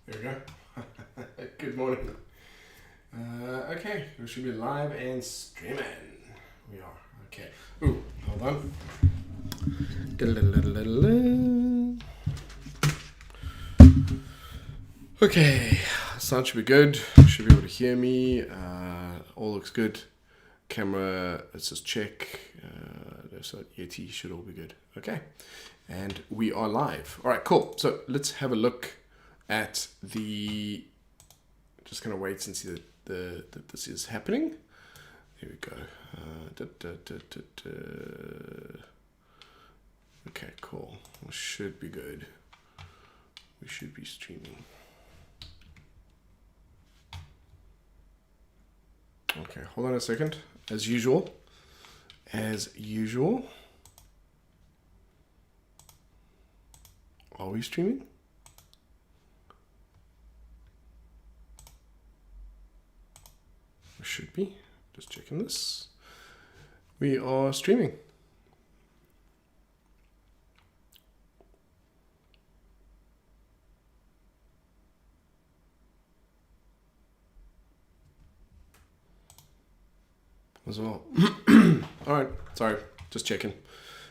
There we go. Good morning. Okay, we should be live and streaming. We are. Okay. Ooh, hold on. Okay, sound should be good. Should be able to hear me. All looks good. Camera, let's just check. So Yeti should all be good. Okay, and we are live. All right, cool. So let's have a look at the. Just gonna wait and see that this is happening. Here we go. Okay, cool. We should be good. We should be streaming. Okay, hold on a second. As usual. Are we streaming? We should be. Just checking this. We are streaming. As well. All right, sorry, just checking.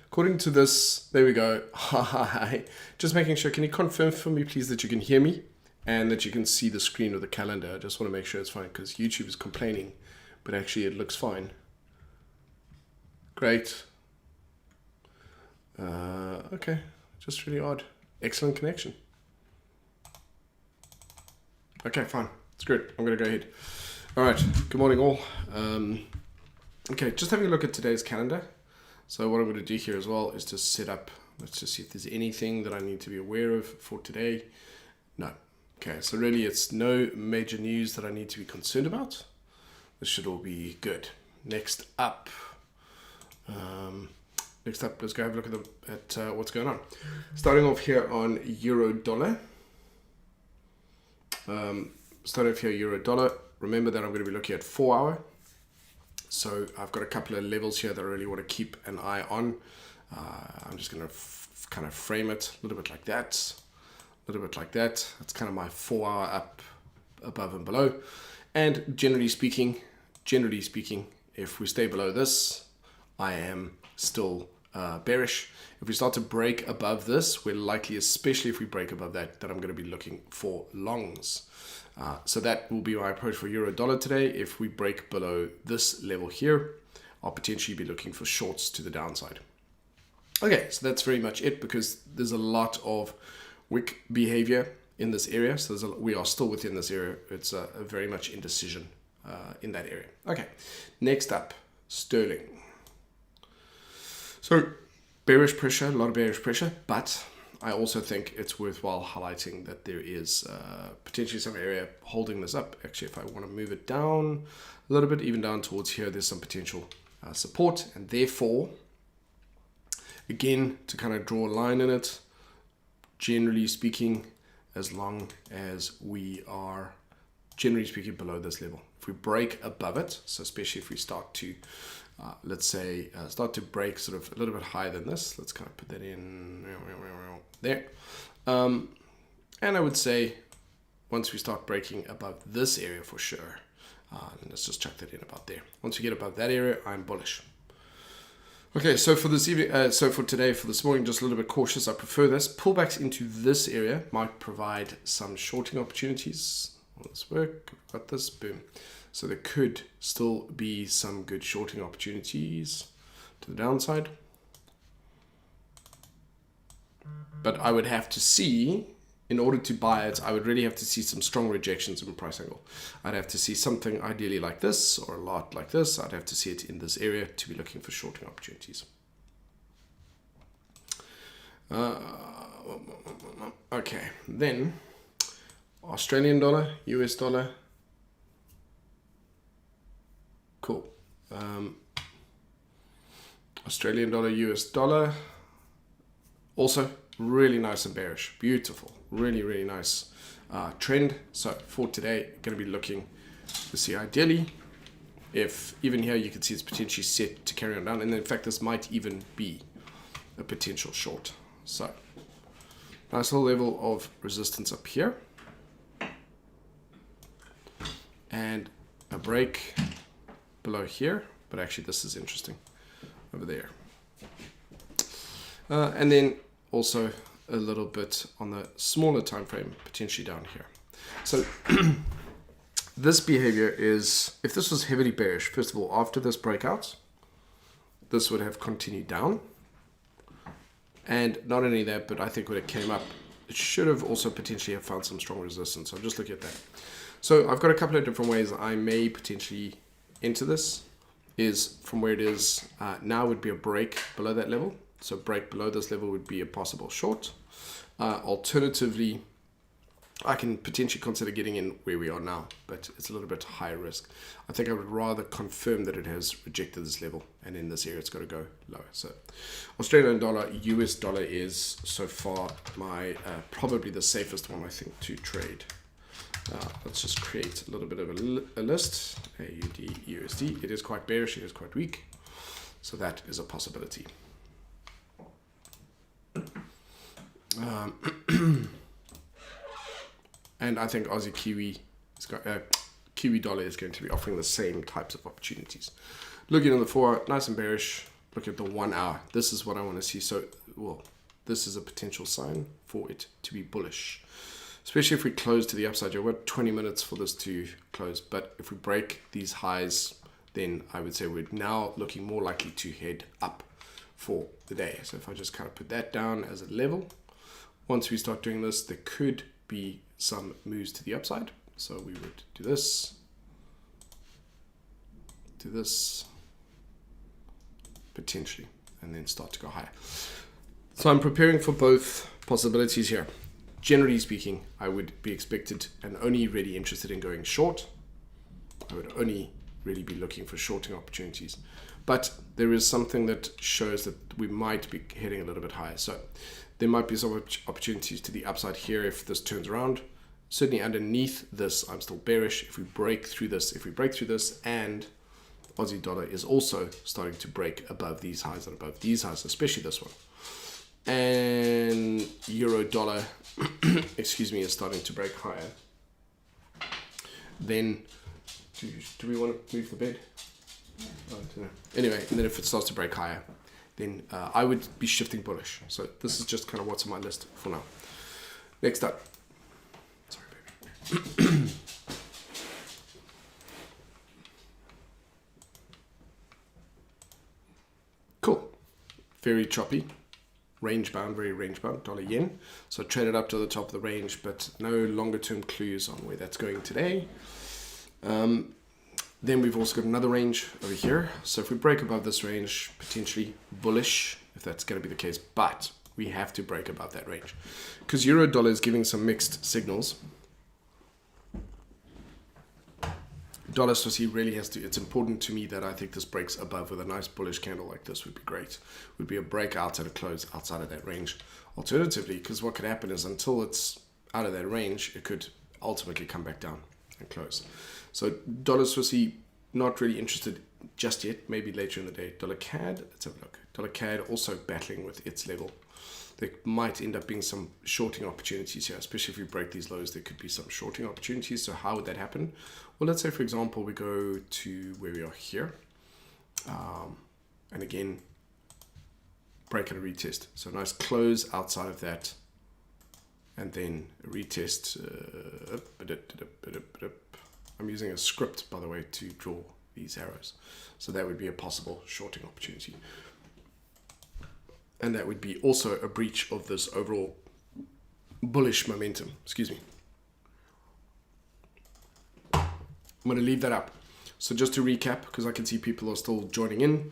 According to this, there we go. Hi, just making sure. Can you confirm for me, please, that you can hear me and that you can see the screen of the calendar? I just want to make sure it's fine because YouTube is complaining, but actually it looks fine. Great. Okay, just really odd. Excellent connection. Okay, fine. It's good. I'm going to go ahead. All right. Good morning, all. Okay, just having a look at today's calendar. So what I'm going to do here as well is to set up, let's just see if there's anything that I need to be aware of for today. No. Okay, so really it's no major news that I need to be concerned about. This should all be good. Next up, let's go have a look at what's going on. Starting off here on euro dollar. Starting off here euro dollar. Remember that I'm going to be looking at 4 hour. So I've got a couple of levels here that I really want to keep an eye on. I'm just going to kind of frame it a little bit like that. A little bit like that. That's kind of my 4 hour up, above and below. And generally speaking, if we stay below this, I am still bearish. If we start to break above this, we're likely, especially if we break above that I'm going to be looking for longs. So that will be my approach for euro dollar today. If we break below this level here, I'll potentially be looking for shorts to the downside. Okay, so that's very much it because there's a lot of wick behavior in this area. So we are still within this area. It's a very much indecision in that area. Okay, next up, sterling. So bearish pressure, a lot of bearish pressure, but I also think it's worthwhile highlighting that there is potentially some area holding this up. Actually, if I want to move it down a little bit, even down towards here, there's some potential support. And therefore, again, to kind of draw a line in it, generally speaking, as long as we are, generally speaking, below this level. If we break above it, so especially if we start to let's say start to break sort of a little bit higher than this. Let's kind of put that in there. And I would say once we start breaking above this area for sure, let's just chuck that in about there. Once we get above that area, I'm bullish. Okay, so for this evening, so for today, for this morning, just a little bit cautious. I prefer this. Pullbacks into this area might provide some shorting opportunities. Will this work? Got this, boom. So there could still be some good shorting opportunities to the downside. But I would have to see, in order to buy it, I would really have to see some strong rejections in price angle. I'd have to see something ideally like this or a lot like this. I'd have to see it in this area to be looking for shorting opportunities. Okay, then Australian dollar, US dollar. Cool. Australian dollar, US dollar. Also really nice and bearish. Beautiful. Really, really nice trend. So for today, going to be looking to see ideally if even here you can see it's potentially set to carry on down. And in fact, this might even be a potential short. So nice little level of resistance up here. and a break below here, but actually this is interesting over there. And then also a little bit on the smaller time frame, potentially down here. So this behavior is, if this was heavily bearish, first of all, after this breakout, this would have continued down. And not only that, but I think when it came up, it should have also potentially have found some strong resistance. So I'm just looking at that. So I've got a couple of different ways I may potentially enter this. Is from where it is now would be a break below that level. So break below this level would be a possible short. Alternatively, I can potentially consider getting in where we are now, but it's a little bit higher risk. I think I would rather confirm that it has rejected this level, and in this area it's got to go lower. So Australian dollar, US dollar is so far my probably the safest one, I think, to trade. Let's just create a little bit of a list. AUD, USD. It is quite bearish, it is quite weak. So that is a possibility. And I think Aussie Kiwi, Kiwi dollar is going to be offering the same types of opportunities. Looking at the 4 hour, nice and bearish. Look at the 1 hour. This is what I want to see. So, well, this is a potential sign for it to be bullish. Especially if we close to the upside. You've got 20 minutes for this to close. But if we break these highs, then I would say we're now looking more likely to head up for the day. So if I just kind of put that down as a level, once we start doing this, there could be some moves to the upside. So we would do this, potentially, and then start to go higher. So I'm preparing for both possibilities here. Generally speaking, I would be expected and only really interested in going short. I would only really be looking for shorting opportunities. But there is something that shows that we might be heading a little bit higher. So there might be some opportunities to the upside here if this turns around. Certainly underneath this, I'm still bearish. If we break through this, and Aussie dollar is also starting to break above these highs and above these highs, especially this one. And euro dollar, excuse me, is starting to break higher. Then, do we want to move the bed? Yeah. Oh, I don't know. Anyway, and then if it starts to break higher, then I would be shifting bullish. So this is just kind of what's on my list for now. Next up. Sorry, baby. Cool. Very choppy. Range bound, very range bound, dollar yen. So traded up to the top of the range, but no longer term clues on where that's going today. Then we've also got another range over here. So if we break above this range, potentially bullish, if that's going to be the case, but we have to break above that range because euro dollar is giving some mixed signals. Dollar FTSE really has to, it's important to me that I think this breaks above with a nice bullish candle like this would be great. Would be a breakout at a close outside of that range. Alternatively, because what could happen is until it's out of that range, it could ultimately come back down and close. So dollar FTSE, not really interested just yet, maybe later in the day. Dollar CAD, let's have a look. Dollar CAD also battling with its level. There might end up being some shorting opportunities here, especially if we break these lows, there could be some shorting opportunities. So how would that happen? Well, let's say, for example, we go to where we are here. And again, break and a retest. So nice close outside of that. And then a retest. I'm using a script, by the way, to draw these arrows. So that would be a possible shorting opportunity. And that would be also a breach of this overall bullish momentum. Excuse me. I'm going to leave that up. So just to recap, because I can see people are still joining in.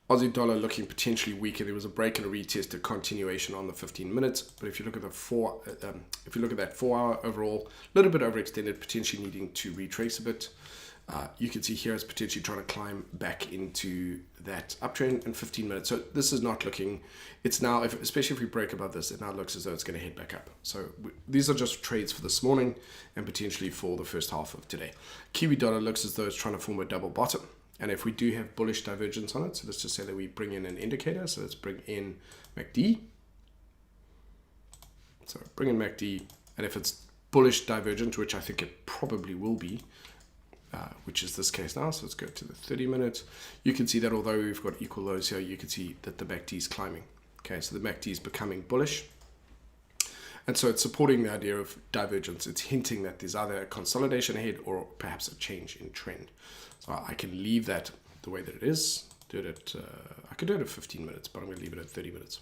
Aussie dollar looking potentially weaker. There was a break and a retest, a continuation on the 15 minutes. But if you look at that 4 hour overall, a little bit overextended, potentially needing to retrace a bit. You can see here it's potentially trying to climb back into that uptrend in 15 minutes. So this is not looking, it's now, especially if we break above this, it now looks as though it's going to head back up. So these are just trades for this morning and potentially for the first half of today. Kiwi dollar looks as though it's trying to form a double bottom. And if we do have bullish divergence on it, so let's just say that we bring in an indicator. So let's bring in MACD. So bring in MACD. And if it's bullish divergent, which I think it probably will be, which is this case now. So let's go to the 30 minutes. You can see that although we've got equal lows here, you can see that the MACD is climbing. Okay, so the MACD is becoming bullish. And so it's supporting the idea of divergence. It's hinting that there's either a consolidation ahead or perhaps a change in trend. So I can leave that the way that it is. Do it at, I could do it at 15 minutes, but I'm going to leave it at 30 minutes.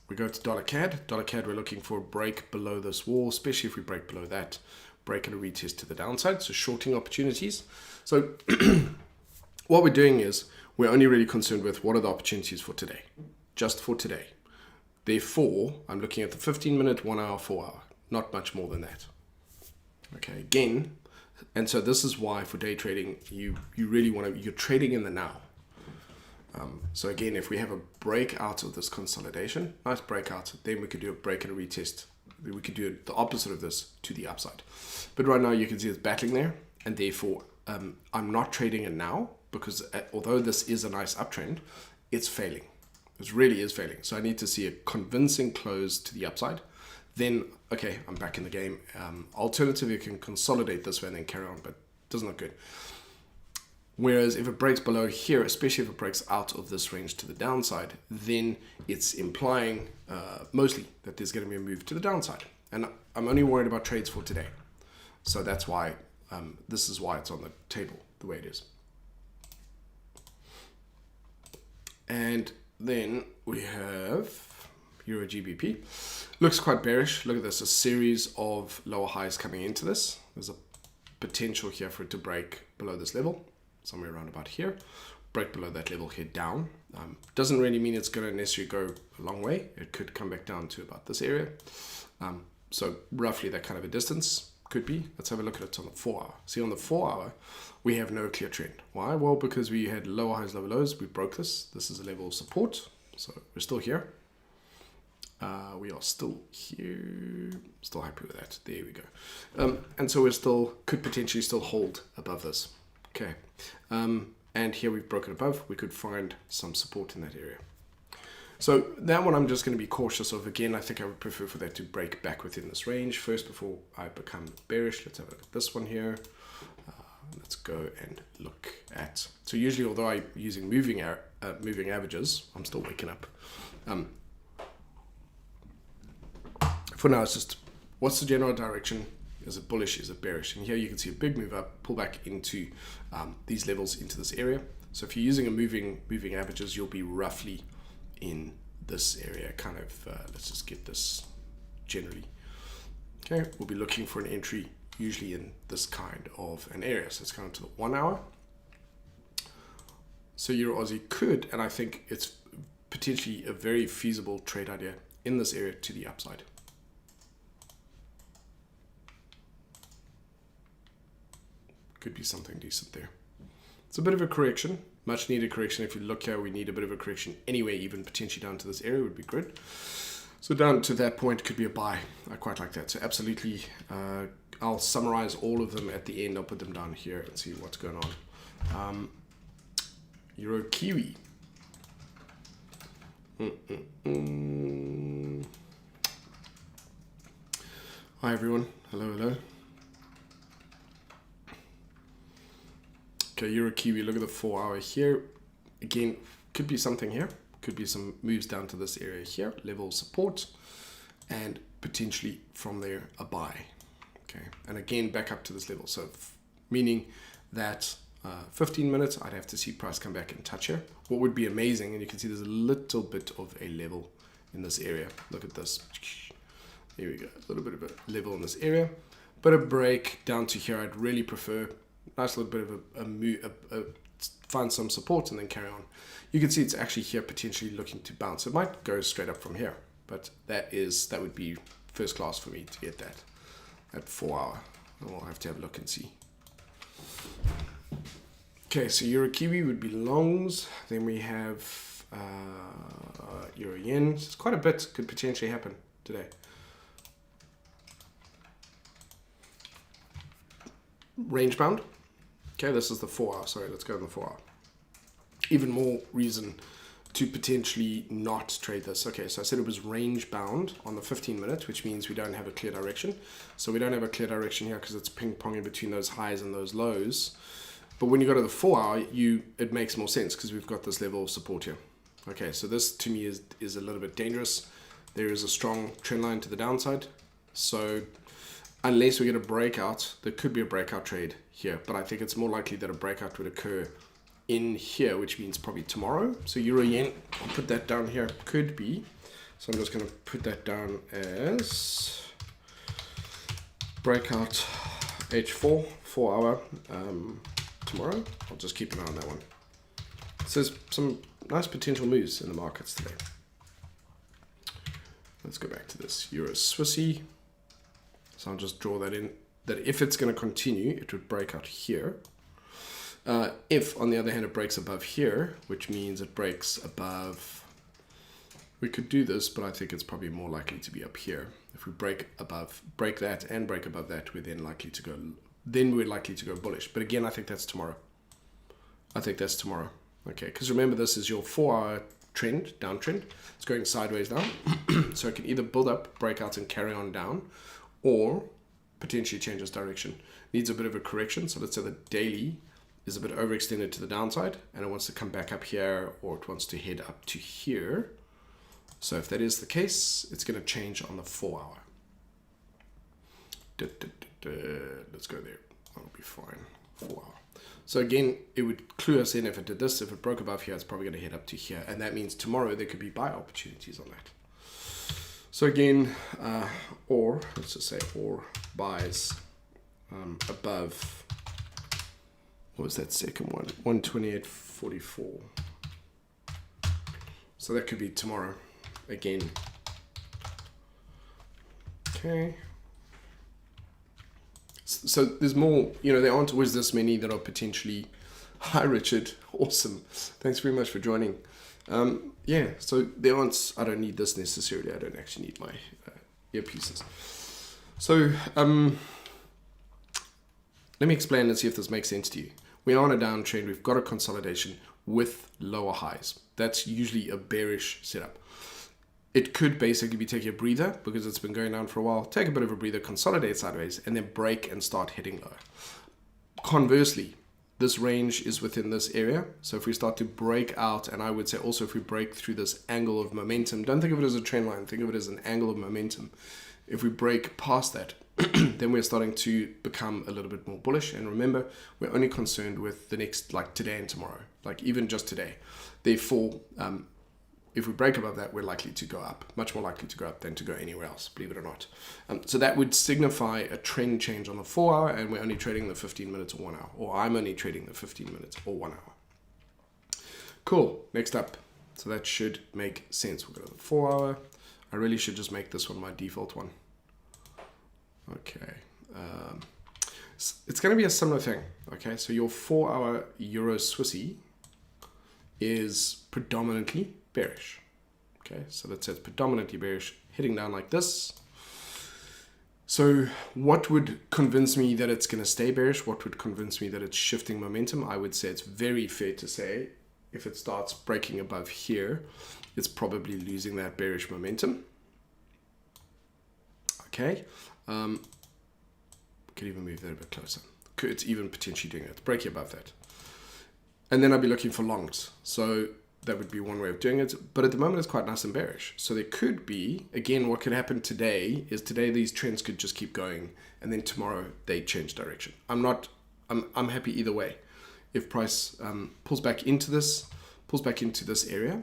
We go to dollar CAD. Dollar CAD, we're looking for a break below this wall, especially if we break below that, break and a retest to the downside. So shorting opportunities. So what we're doing is we're only really concerned with what are the opportunities for today, just for today. Therefore, I'm looking at the 15-minute, 1 hour, 4 hour, not much more than that. Okay, again, and so this is why for day trading, you really want to, you're trading in the now. So again, if we have a break out of this consolidation, nice breakout, then we could do a break and a retest. We could do the opposite of this to the upside. But right now you can see it's battling there, and therefore I'm not trading it now because although this is a nice uptrend, it's failing. It really is failing. So I need to see a convincing close to the upside. Then, okay, I'm back in the game. Alternatively, you can consolidate this way and then carry on, but it doesn't look good. Whereas if it breaks below here, especially if it breaks out of this range to the downside, then it's implying mostly that there's going to be a move to the downside. And I'm only worried about trades for today. So that's why, this is why it's on the table the way it is. And then we have Euro GBP. Looks quite bearish. Look at this, a series of lower highs coming into this. There's a potential here for it to break below this level, somewhere around about here. Break below that level, head down. Doesn't really mean it's going to necessarily go a long way. It could come back down to about this area. So roughly that kind of a distance could be. Let's have a look at it on the 4 hour. See, on the 4 hour, we have no clear trend. Why? Well, because we had lower highs, lower lows. We broke this. This is a level of support. So we're still here. We are still here. Still happy with that. There we go. And so we're still, could potentially still hold above this. Okay. And here we've broken above. We could find some support in that area. So that one I'm just going to be cautious of. Again, I think I would prefer for that to break back within this range first before I become bearish. Let's have a look at this one here. Let's go and look at, so usually although I'm using moving averages, I'm still waking up. For now, it's just what's the general direction? Is it bullish? Is it bearish? And here you can see a big move up, pull back into these levels into this area. So if you're using a moving averages, you'll be roughly in this area, kind of, let's just get this generally. Okay, we'll be looking for an entry usually in this kind of an area. So it's going to the 1 hour. So Euro Aussie could, and I think it's potentially a very feasible trade idea in this area to the upside. Could be something decent there. It's a bit of a correction, much needed correction. If you look here, we need a bit of a correction anyway, even potentially down to this area would be good. So down to that point could be a buy. I quite like that. So absolutely, I'll summarize all of them at the end. I'll put them down here and see what's going on. Euro Kiwi. Hi everyone. Hello, hello. Okay, Euro Kiwi, look at the 4 hour here. Again, could be something here. Could be some moves down to this area here, level of support, and potentially from there a buy. Okay, and again back up to this level. So meaning that 15 minutes, I'd have to see price come back and touch here. What would be amazing, and you can see there's a little bit of a level in this area. Look at this. Here we go, a little bit of a level in this area, but a break down to here. I'd really prefer. Nice little bit of a move, find some support and then carry on. You can see it's actually here potentially looking to bounce. It might go straight up from here, but that would be first class for me to get that at 4 hour. And we'll have to have a look and see. Okay, so Euro Kiwi would be longs. Then we have Euro Yen. It's quite a bit could potentially happen today. Range bound. Okay, this is the 4 hour. Sorry, let's go on the 4 hour. Even more reason to potentially not trade this. Okay, so I said it was range bound on the 15 minute, which means we don't have a clear direction. So we don't have a clear direction here because it's ping-ponging between those highs and those lows. But when you go to the 4 hour, it makes more sense because we've got this level of support here. Okay, so this to me is a little bit dangerous. There is a strong trend line to the downside. So unless we get a breakout, there could be a breakout trade here, but I think it's more likely that a breakout would occur in here, which means probably tomorrow. So euro yen, I'll put that down here, could be. So I'm just going to put that down as breakout H4, 4 hour tomorrow. I'll just keep an eye on that one. So there's some nice potential moves in the markets today. Let's go back to this Euro Swissy. So I'll just draw that in, that if it's going to continue, it would break out here. If, on the other hand, it breaks above here, which means it breaks above, we could do this, but I think it's probably more likely to be up here. If we break that and break above that, we're then likely to go bullish. But again, I think that's tomorrow. Okay, because remember, this is your 4 hour trend, downtrend. It's going sideways now. So it can either build up, break out and carry on down, or potentially change its direction. Needs a bit of a correction. So let's say the daily is a bit overextended to the downside and it wants to come back up here, or it wants to head up to here. So if that is the case, it's going to change on the 4 hour. Let's go there. That'll be fine. 4 hour. So again, it would clue us in if it did this. If it broke above here, it's probably going to head up to here. And that means tomorrow there could be buy opportunities on that. So again, or let's just say or buys above, what was that second one? 128.44. So that could be tomorrow again. Okay. So there's more, there aren't always this many that are potentially, hi Richard, awesome. Thanks very much for joining. Yeah, so there aren't, I don't need this necessarily. I don't actually need my earpieces. So let me explain and see if this makes sense to you. We are on a downtrend. We've got a consolidation with lower highs. That's usually a bearish setup. It could basically be taking a breather because it's been going down for a while. Take a bit of a breather, consolidate sideways, and then break and start heading lower. Conversely, this range is within this area. So if we start to break out, and I would say also if we break through this angle of momentum, don't think of it as a trend line, think of it as an angle of momentum. If we break past that, then we're starting to become a little bit more bullish. And remember, we're only concerned with the next, like today and tomorrow, like even just today. Therefore, if we break above that, we're likely to go up, much more likely to go up than to go anywhere else, believe it or not. So that would signify a trend change on the 4 hour, and we're only trading the 15 minutes or 1 hour, or I'm only trading the 15 minutes or 1 hour. Cool, next up. So that should make sense. We'll go to the 4 hour. I really should just make this one my default one. Okay. It's going to be a similar thing. Okay, so your 4 hour Euro Swissy is predominantly bearish. Okay, so that says predominantly bearish, heading down like this. So what would convince me that it's going to stay bearish? What would convince me that it's shifting momentum? I would say it's very fair to say if it starts breaking above here, it's probably losing that bearish momentum. Okay, could even move that a bit closer. It's even potentially doing it. It's breaking above that. And then I'd be looking for longs. So that would be one way of doing it. But at the moment, it's quite nice and bearish. So there could be, again, what could happen today is today these trends could just keep going. And then tomorrow they change direction. I'm happy either way. If price pulls back into this area,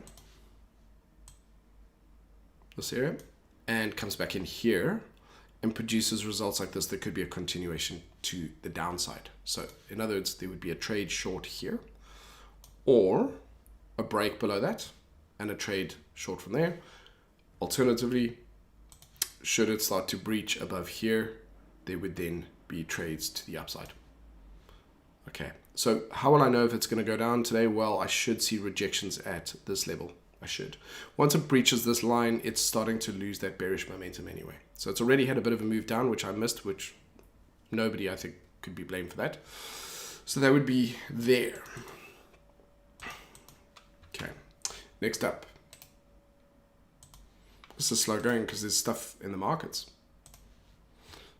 and comes back in here and produces results like this, there could be a continuation to the downside. So in other words, there would be a trade short here, or a break below that and a trade short from there. Alternatively, should it start to breach above here, there would then be trades to the upside. Okay, so how will I know if it's going to go down today? Well, I should see rejections at this level. I should. Once it breaches this line, it's starting to lose that bearish momentum anyway. So it's already had a bit of a move down, which I missed, which nobody, I think, could be blamed for that. So that would be there. Okay. Next up. This is slow going because there's stuff in the markets.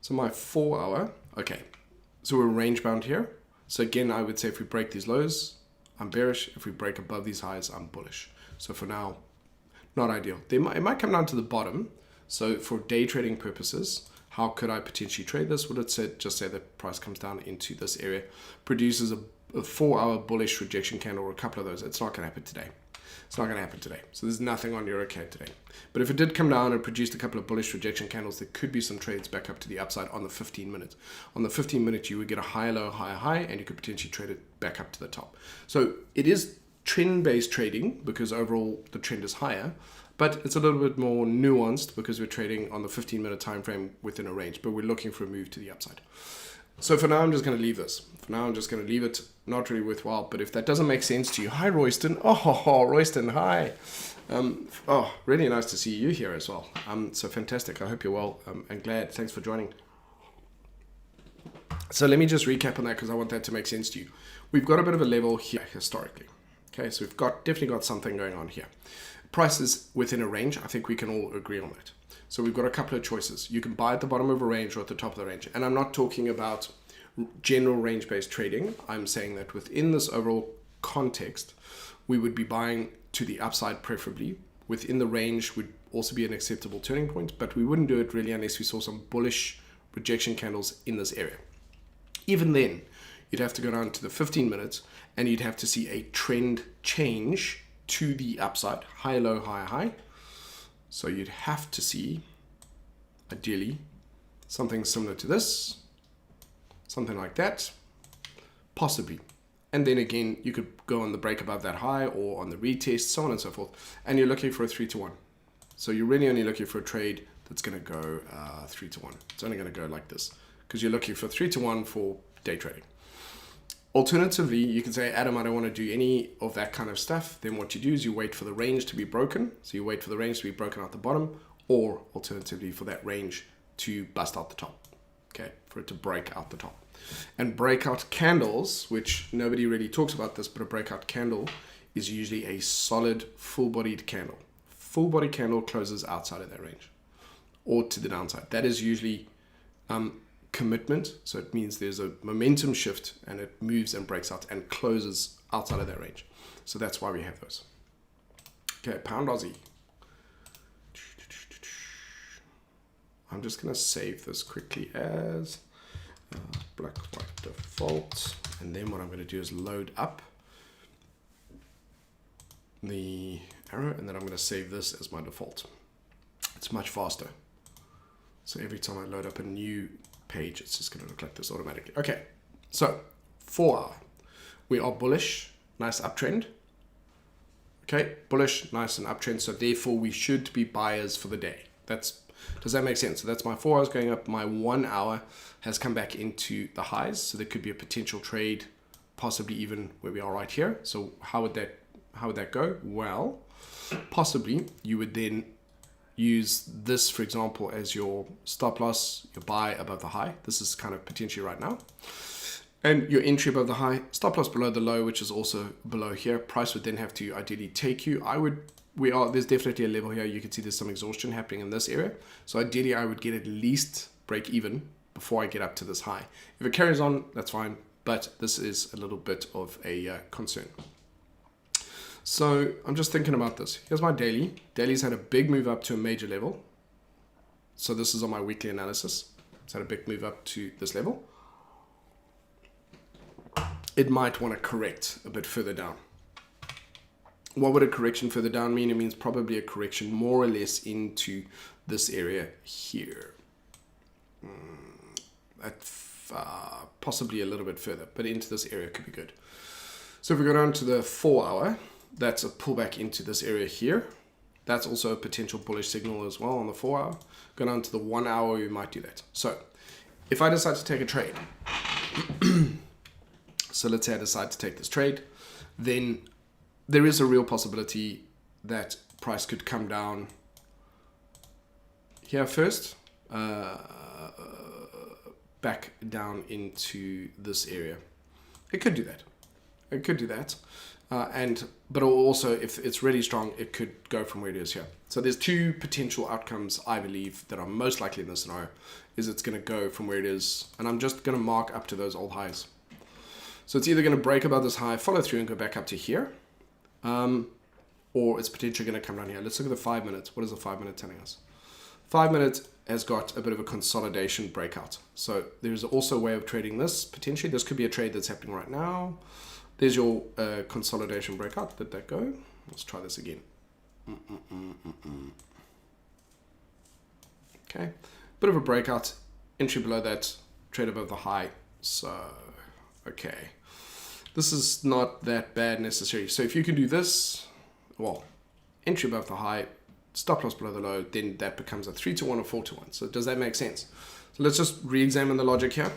So my 4 hour, okay. So we're range bound here. So again, I would say if we break these lows, I'm bearish. If we break above these highs, I'm bullish. So for now, not ideal. It might come down to the bottom. So for day trading purposes, how could I potentially trade this? Would it just say that price comes down into this area, produces a 4 hour bullish rejection candle or a couple of those? It's not going to happen today. It's not going to happen today. So there's nothing on Eurocade today. But if it did come down and produced a couple of bullish rejection candles, there could be some trades back up to the upside on the 15 minute. On the 15 minute, you would get a higher low, higher high, and you could potentially trade it back up to the top. So it is trend-based trading because overall the trend is higher, but it's a little bit more nuanced because we're trading on the 15-minute time frame within a range, but we're looking for a move to the upside. So for now, I'm just going to leave this. For now, I'm just going to leave it. Not really worthwhile, but if that doesn't make sense to you, hi Royston. Oh, Royston, hi. Really nice to see you here as well. So fantastic. I hope you're well and glad. Thanks for joining. So let me just recap on that because I want that to make sense to you. We've got a bit of a level here historically. Okay, so we've definitely got something going on here. Prices within a range. I think we can all agree on that. So we've got a couple of choices. You can buy at the bottom of a range or at the top of the range. And I'm not talking about general range-based trading. I'm saying that within this overall context, we would be buying to the upside preferably. Within the range would also be an acceptable turning point, but we wouldn't do it really unless we saw some bullish rejection candles in this area. Even then, you'd have to go down to the 15 minutes and you'd have to see a trend change to the upside, high, low, high, high. So you'd have to see, ideally, something similar to this, something like that, possibly. And then again, you could go on the break above that high or on the retest, so on and so forth. And you're looking for a 3-to-1. So you're really only looking for a trade that's going to go 3-to-1. It's only going to go like this because you're looking for 3-to-1 for day trading. Alternatively, you can say, Adam, I don't want to do any of that kind of stuff. Then what you do is you wait for the range to be broken. So you wait for the range to be broken out the bottom, or alternatively for that range to bust out the top. Okay, for it to break out the top. And breakout candles, which nobody really talks about this, but a breakout candle is usually a solid full-bodied candle. Full-body candle closes outside of that range or to the downside. That is usually commitment, so it means there's a momentum shift and it moves and breaks out and closes outside of that range. So that's why we have those. Okay, pound Aussie. I'm just going to save this quickly as black white default, and then what I'm going to do is load up the arrow, and then I'm going to save this as my default. It's much faster. So every time I load up a new page, it's just going to look like this automatically. Okay, so 4 hour, we are bullish, nice uptrend. Okay, bullish, nice and uptrend. So therefore we should be buyers for the day. Does that make sense? So that's my 4 hours going up. My 1 hour has come back into the highs. So there could be a potential trade, possibly even where we are right here. So how would that go? Well, possibly you would then use this, for example, as your stop loss, your buy above the high. This is kind of potentially right now. And your entry above the high, stop loss below the low, which is also below here. Price would then have to ideally take you. There's definitely a level here. You can see there's some exhaustion happening in this area. So ideally I would get at least break even before I get up to this high. If it carries on, that's fine. But this is a little bit of a concern. So I'm just thinking about this. Here's my daily. Daily's had a big move up to a major level. So this is on my weekly analysis. It's had a big move up to this level. It might want to correct a bit further down. What would a correction further down mean? It means probably a correction more or less into this area here. Possibly a little bit further, but into this area could be good. So if we go down to the 4 hour, that's a pullback into this area here. That's also a potential bullish signal as well on the 4 hour. Go down to the 1 hour, we might do that. So if I decide to take a trade, so let's say I decide to take this trade, then there is a real possibility that price could come down here first, back down into this area. It could do that. It could do that. But also, if it's really strong, it could go from where it is here. So there's two potential outcomes, I believe, that are most likely in this scenario. Is it's going to go from where it is, and I'm just going to mark up to those old highs. So it's either going to break above this high, follow through and go back up to here, or it's potentially going to come down here. Let's look at the 5 minutes. What is the 5 minute telling us? 5 minutes has got a bit of a consolidation breakout. So there's also a way of trading this. Potentially, this could be a trade that's happening right now. There's your consolidation breakout. Let that go. Let's try this again. Okay. Bit of a breakout. Entry below that. Trade above the high. So, okay. This is not that bad necessarily. So if you can do this, well, entry above the high, stop loss below the low, then that becomes a 3-to-1 or 4-to-1. So does that make sense? So let's just re-examine the logic here.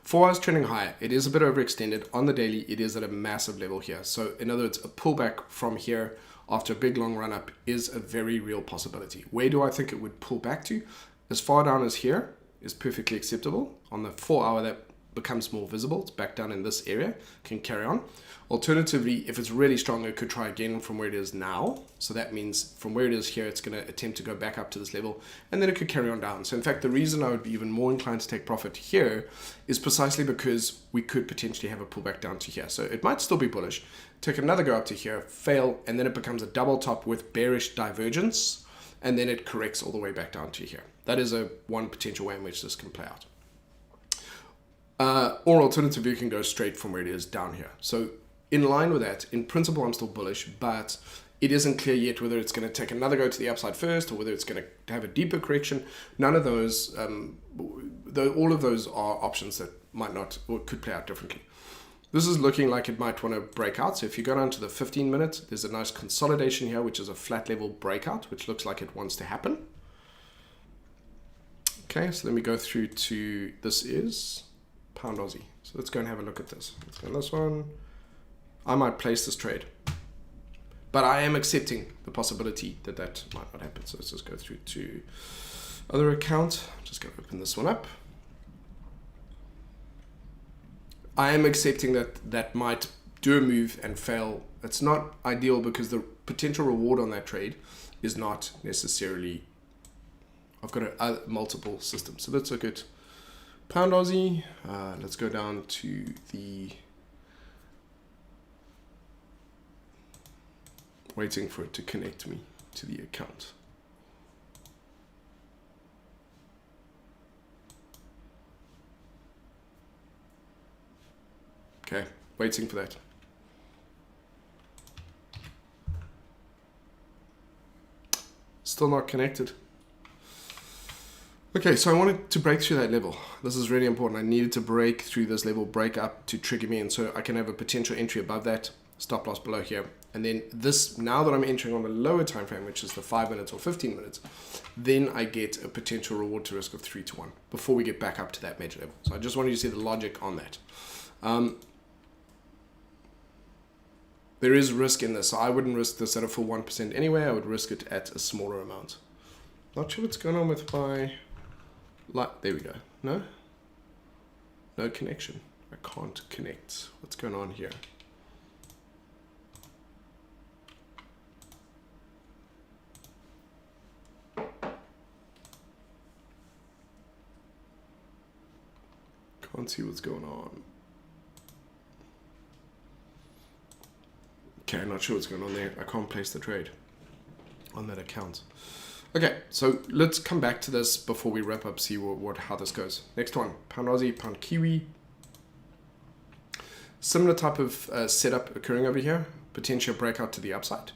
4 hours trending higher. It is a bit overextended. On the daily, it is at a massive level here. So in other words, a pullback from here after a big long run up is a very real possibility. Where do I think it would pull back to? As far down as here is perfectly acceptable. On the 4 hour, that becomes more visible. It's back down in this area, can carry on. Alternatively, if it's really strong, it could try again from where it is now. So that means from where it is here, it's going to attempt to go back up to this level, and then it could carry on down. So in fact, the reason I would be even more inclined to take profit here is precisely because we could potentially have a pullback down to here. So it might still be bullish, take another go up to here, fail, and then it becomes a double top with bearish divergence, and then it corrects all the way back down to here. That is one potential way in which this can play out. Or alternatively, you can go straight from where it is down here. So in line with that, in principle, I'm still bullish, but it isn't clear yet whether it's going to take another go to the upside first or whether it's going to have a deeper correction. None of those, all of those are options that might not or could play out differently. This is looking like it might want to break out. So if you go down to the 15 minutes, there's a nice consolidation here, which is a flat level breakout, which looks like it wants to happen. Okay, so let me go through to, this is pound Aussie. So let's go and have a look at this. Let's go on this one. I might place this trade, but I am accepting the possibility that that might not happen. So let's just go through to other account. I'm just going to open this one up. I am accepting that that might do a move and fail. It's not ideal because the potential reward on that trade is not necessarily, I've got multiple systems. So let's look at pound Aussie. Let's go down to the, waiting for it to connect me to the account. Okay, waiting for that. Still not connected. Okay, so I wanted to break through that level. This is really important. I needed to break through this level, break up to trigger me, and so I can have a potential entry above that, stop loss below here. And then this, now that I'm entering on the lower time frame, which is the 5 minutes or 15 minutes, then I get a potential reward to risk of 3-to-1 before we get back up to that major level. So I just wanted you to see the logic on that. There is risk in this, so I wouldn't risk this at a full 1% anyway. I would risk it at a smaller amount. Not sure what's going on with my light. There we go. No? No connection. I can't connect. What's going on here? Can't see what's going on. Okay, I'm not sure what's going on there. I can't place the trade on that account. Okay, so let's come back to this before we wrap up, see how this goes. Next one, pound Aussie, pound Kiwi. Similar type of setup occurring over here, potential breakout to the upside.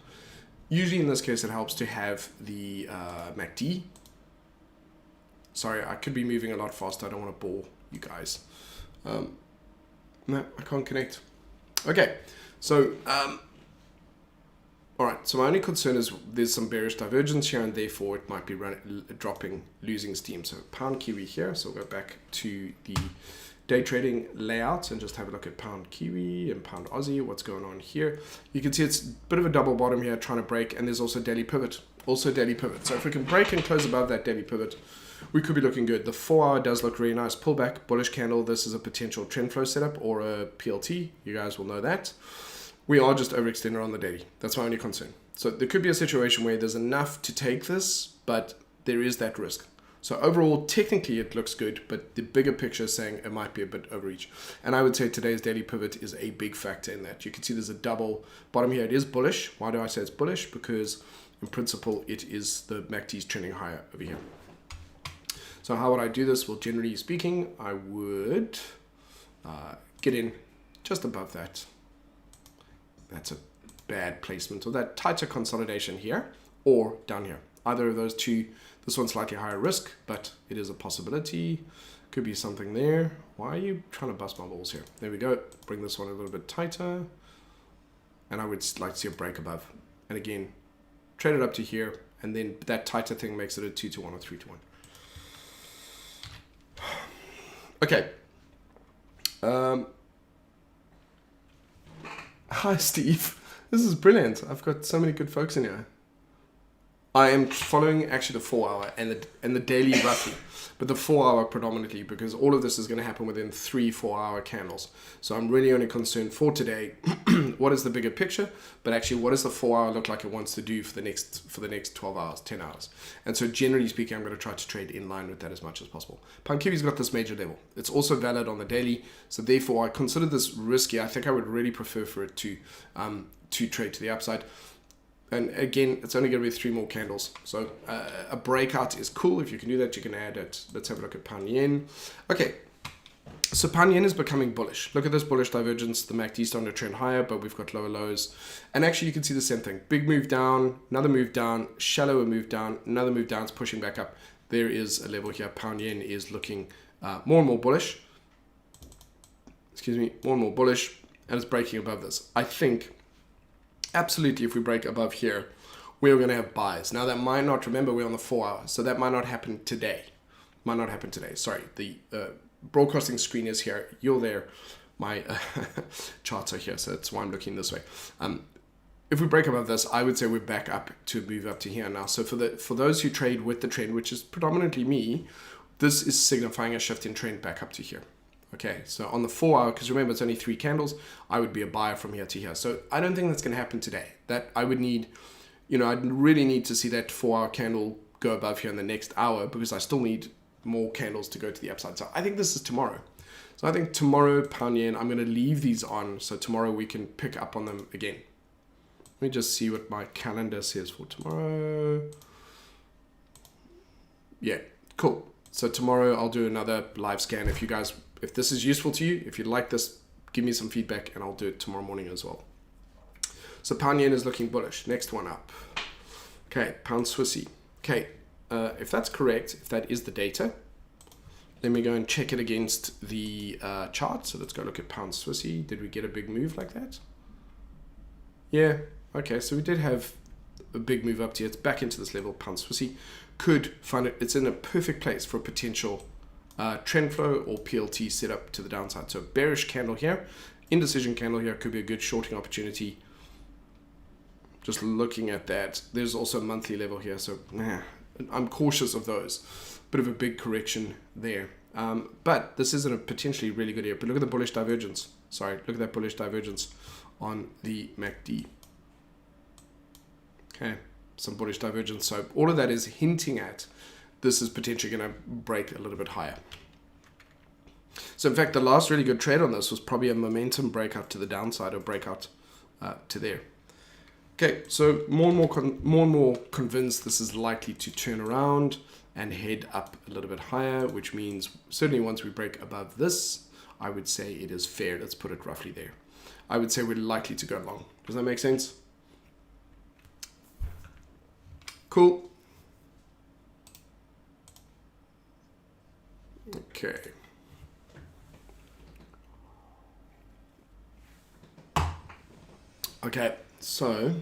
Usually in this case, it helps to have the MACD. Sorry, I could be moving a lot faster. I don't want to bore you guys. No, I can't connect. Okay, so all right, so my only concern is there's some bearish divergence here, and therefore it might be dropping, losing steam. So pound Kiwi here. So we'll go back to the day trading layout and just have a look at pound Kiwi and pound Aussie. What's going on here? You can see it's a bit of a double bottom here, trying to break, and there's also daily pivot. So if we can break and close above that daily pivot, we could be looking good. The 4 hour does look really nice. Pullback, bullish candle. This is a potential trend flow setup or a PLT. You guys will know that. We are just overextended on the daily. That's my only concern. So there could be a situation where there's enough to take this, but there is that risk. So overall, technically it looks good, but the bigger picture is saying it might be a bit overreach. And I would say today's daily pivot is a big factor in that. You can see there's a double bottom here. It is bullish. Why do I say it's bullish? Because in principle, it is the MACD is trending higher over here. So how would I do this? Well, generally speaking, I would get in just above that. That's a bad placement, or that tighter consolidation here, or down here. Either of those two. This one's slightly higher risk, but it is a possibility. Could be something there. Why are you trying to bust my balls here? There we go. Bring this one a little bit tighter. And I would like to see a break above. And again, trade it up to here. And then that tighter thing makes it a 2 to 1 or 3 to 1. Okay. Hi, Steve. This is brilliant. I've got so many good folks in here. I am following actually the 4 hour and the daily roughly, but the 4 hour predominantly, because all of this is going to happen within 3-4 hour candles. So I'm really only concerned for today. What is the bigger picture? But actually, what does the 4 hour look like it wants to do for the next 12 hours, 10 hours? And so generally speaking, I'm going to try to trade in line with that as much as possible. Pound Kiwi's got this major level. It's also valid on the daily. So therefore, I consider this risky. I think I would really prefer for it to trade to the upside. And again, it's only going to be 3 more candles. So a breakout is cool. If you can do that, you can add it. Let's have a look at pound yen. Okay, so pound yen is becoming bullish. Look at this bullish divergence. The MACD is starting to trend higher, but we've got lower lows. And actually, you can see the same thing. Big move down, another move down, shallower move down, another move down. It's pushing back up. There is a level here. Pound yen is looking more and more bullish. Excuse me, more and more bullish. And it's breaking above this. I think absolutely, if we break above here, we're going to have buys. Now, that might not, remember, we're on the 4 hour, so that might not happen today. Might not happen today. Sorry, the broadcasting screen is here. You're there. My charts are here, so that's why I'm looking this way. If we break above this, I would say we're back up to move up to here now. So for those who trade with the trend, which is predominantly me, this is signifying a shift in trend back up to here. Okay, so on the 4 hour, because remember it's only 3 candles, I would be a buyer from here to here. So I don't think that's going to happen today. That I would need, I'd really need to see that 4 hour candle go above here in the next hour, because I still need more candles to go to the upside. So I think this is tomorrow. So I think tomorrow, pound yen, I'm going to leave these on. So tomorrow we can pick up on them again. Let me just see what my calendar says for tomorrow. Yeah, cool. So tomorrow I'll do another live scan. If this is useful to you, if you like this, give me some feedback and I'll do it tomorrow morning as well. So pound yen is looking bullish. Next one up. Okay, pound Swissy. Okay, if that's correct, if that is the data, let me go and check it against the chart. So let's go look at pound Swissy. Did we get a big move like that? Yeah, okay, so we did have a big move up to here. It's back into this level. Pound Swissy could find it. It's in a perfect place for a potential trend flow or PLT setup to the downside. So bearish candle here, indecision candle here could be a good shorting opportunity. Just looking at that, there's also a monthly level here. So I'm cautious of those. Bit of a big correction there. But this isn't a potentially really good area. But look at the bullish divergence. Sorry, look at that bullish divergence on the MACD. Okay, some bullish divergence. So all of that is hinting at this is potentially going to break a little bit higher. So in fact, the last really good trade on this was probably a momentum breakout to the downside or breakout to there. Okay, so more and more convinced this is likely to turn around and head up a little bit higher, which means certainly once we break above this, I would say it is fair. Let's put it roughly there. I would say we're likely to go long. Does that make sense? Cool. Okay. Okay, so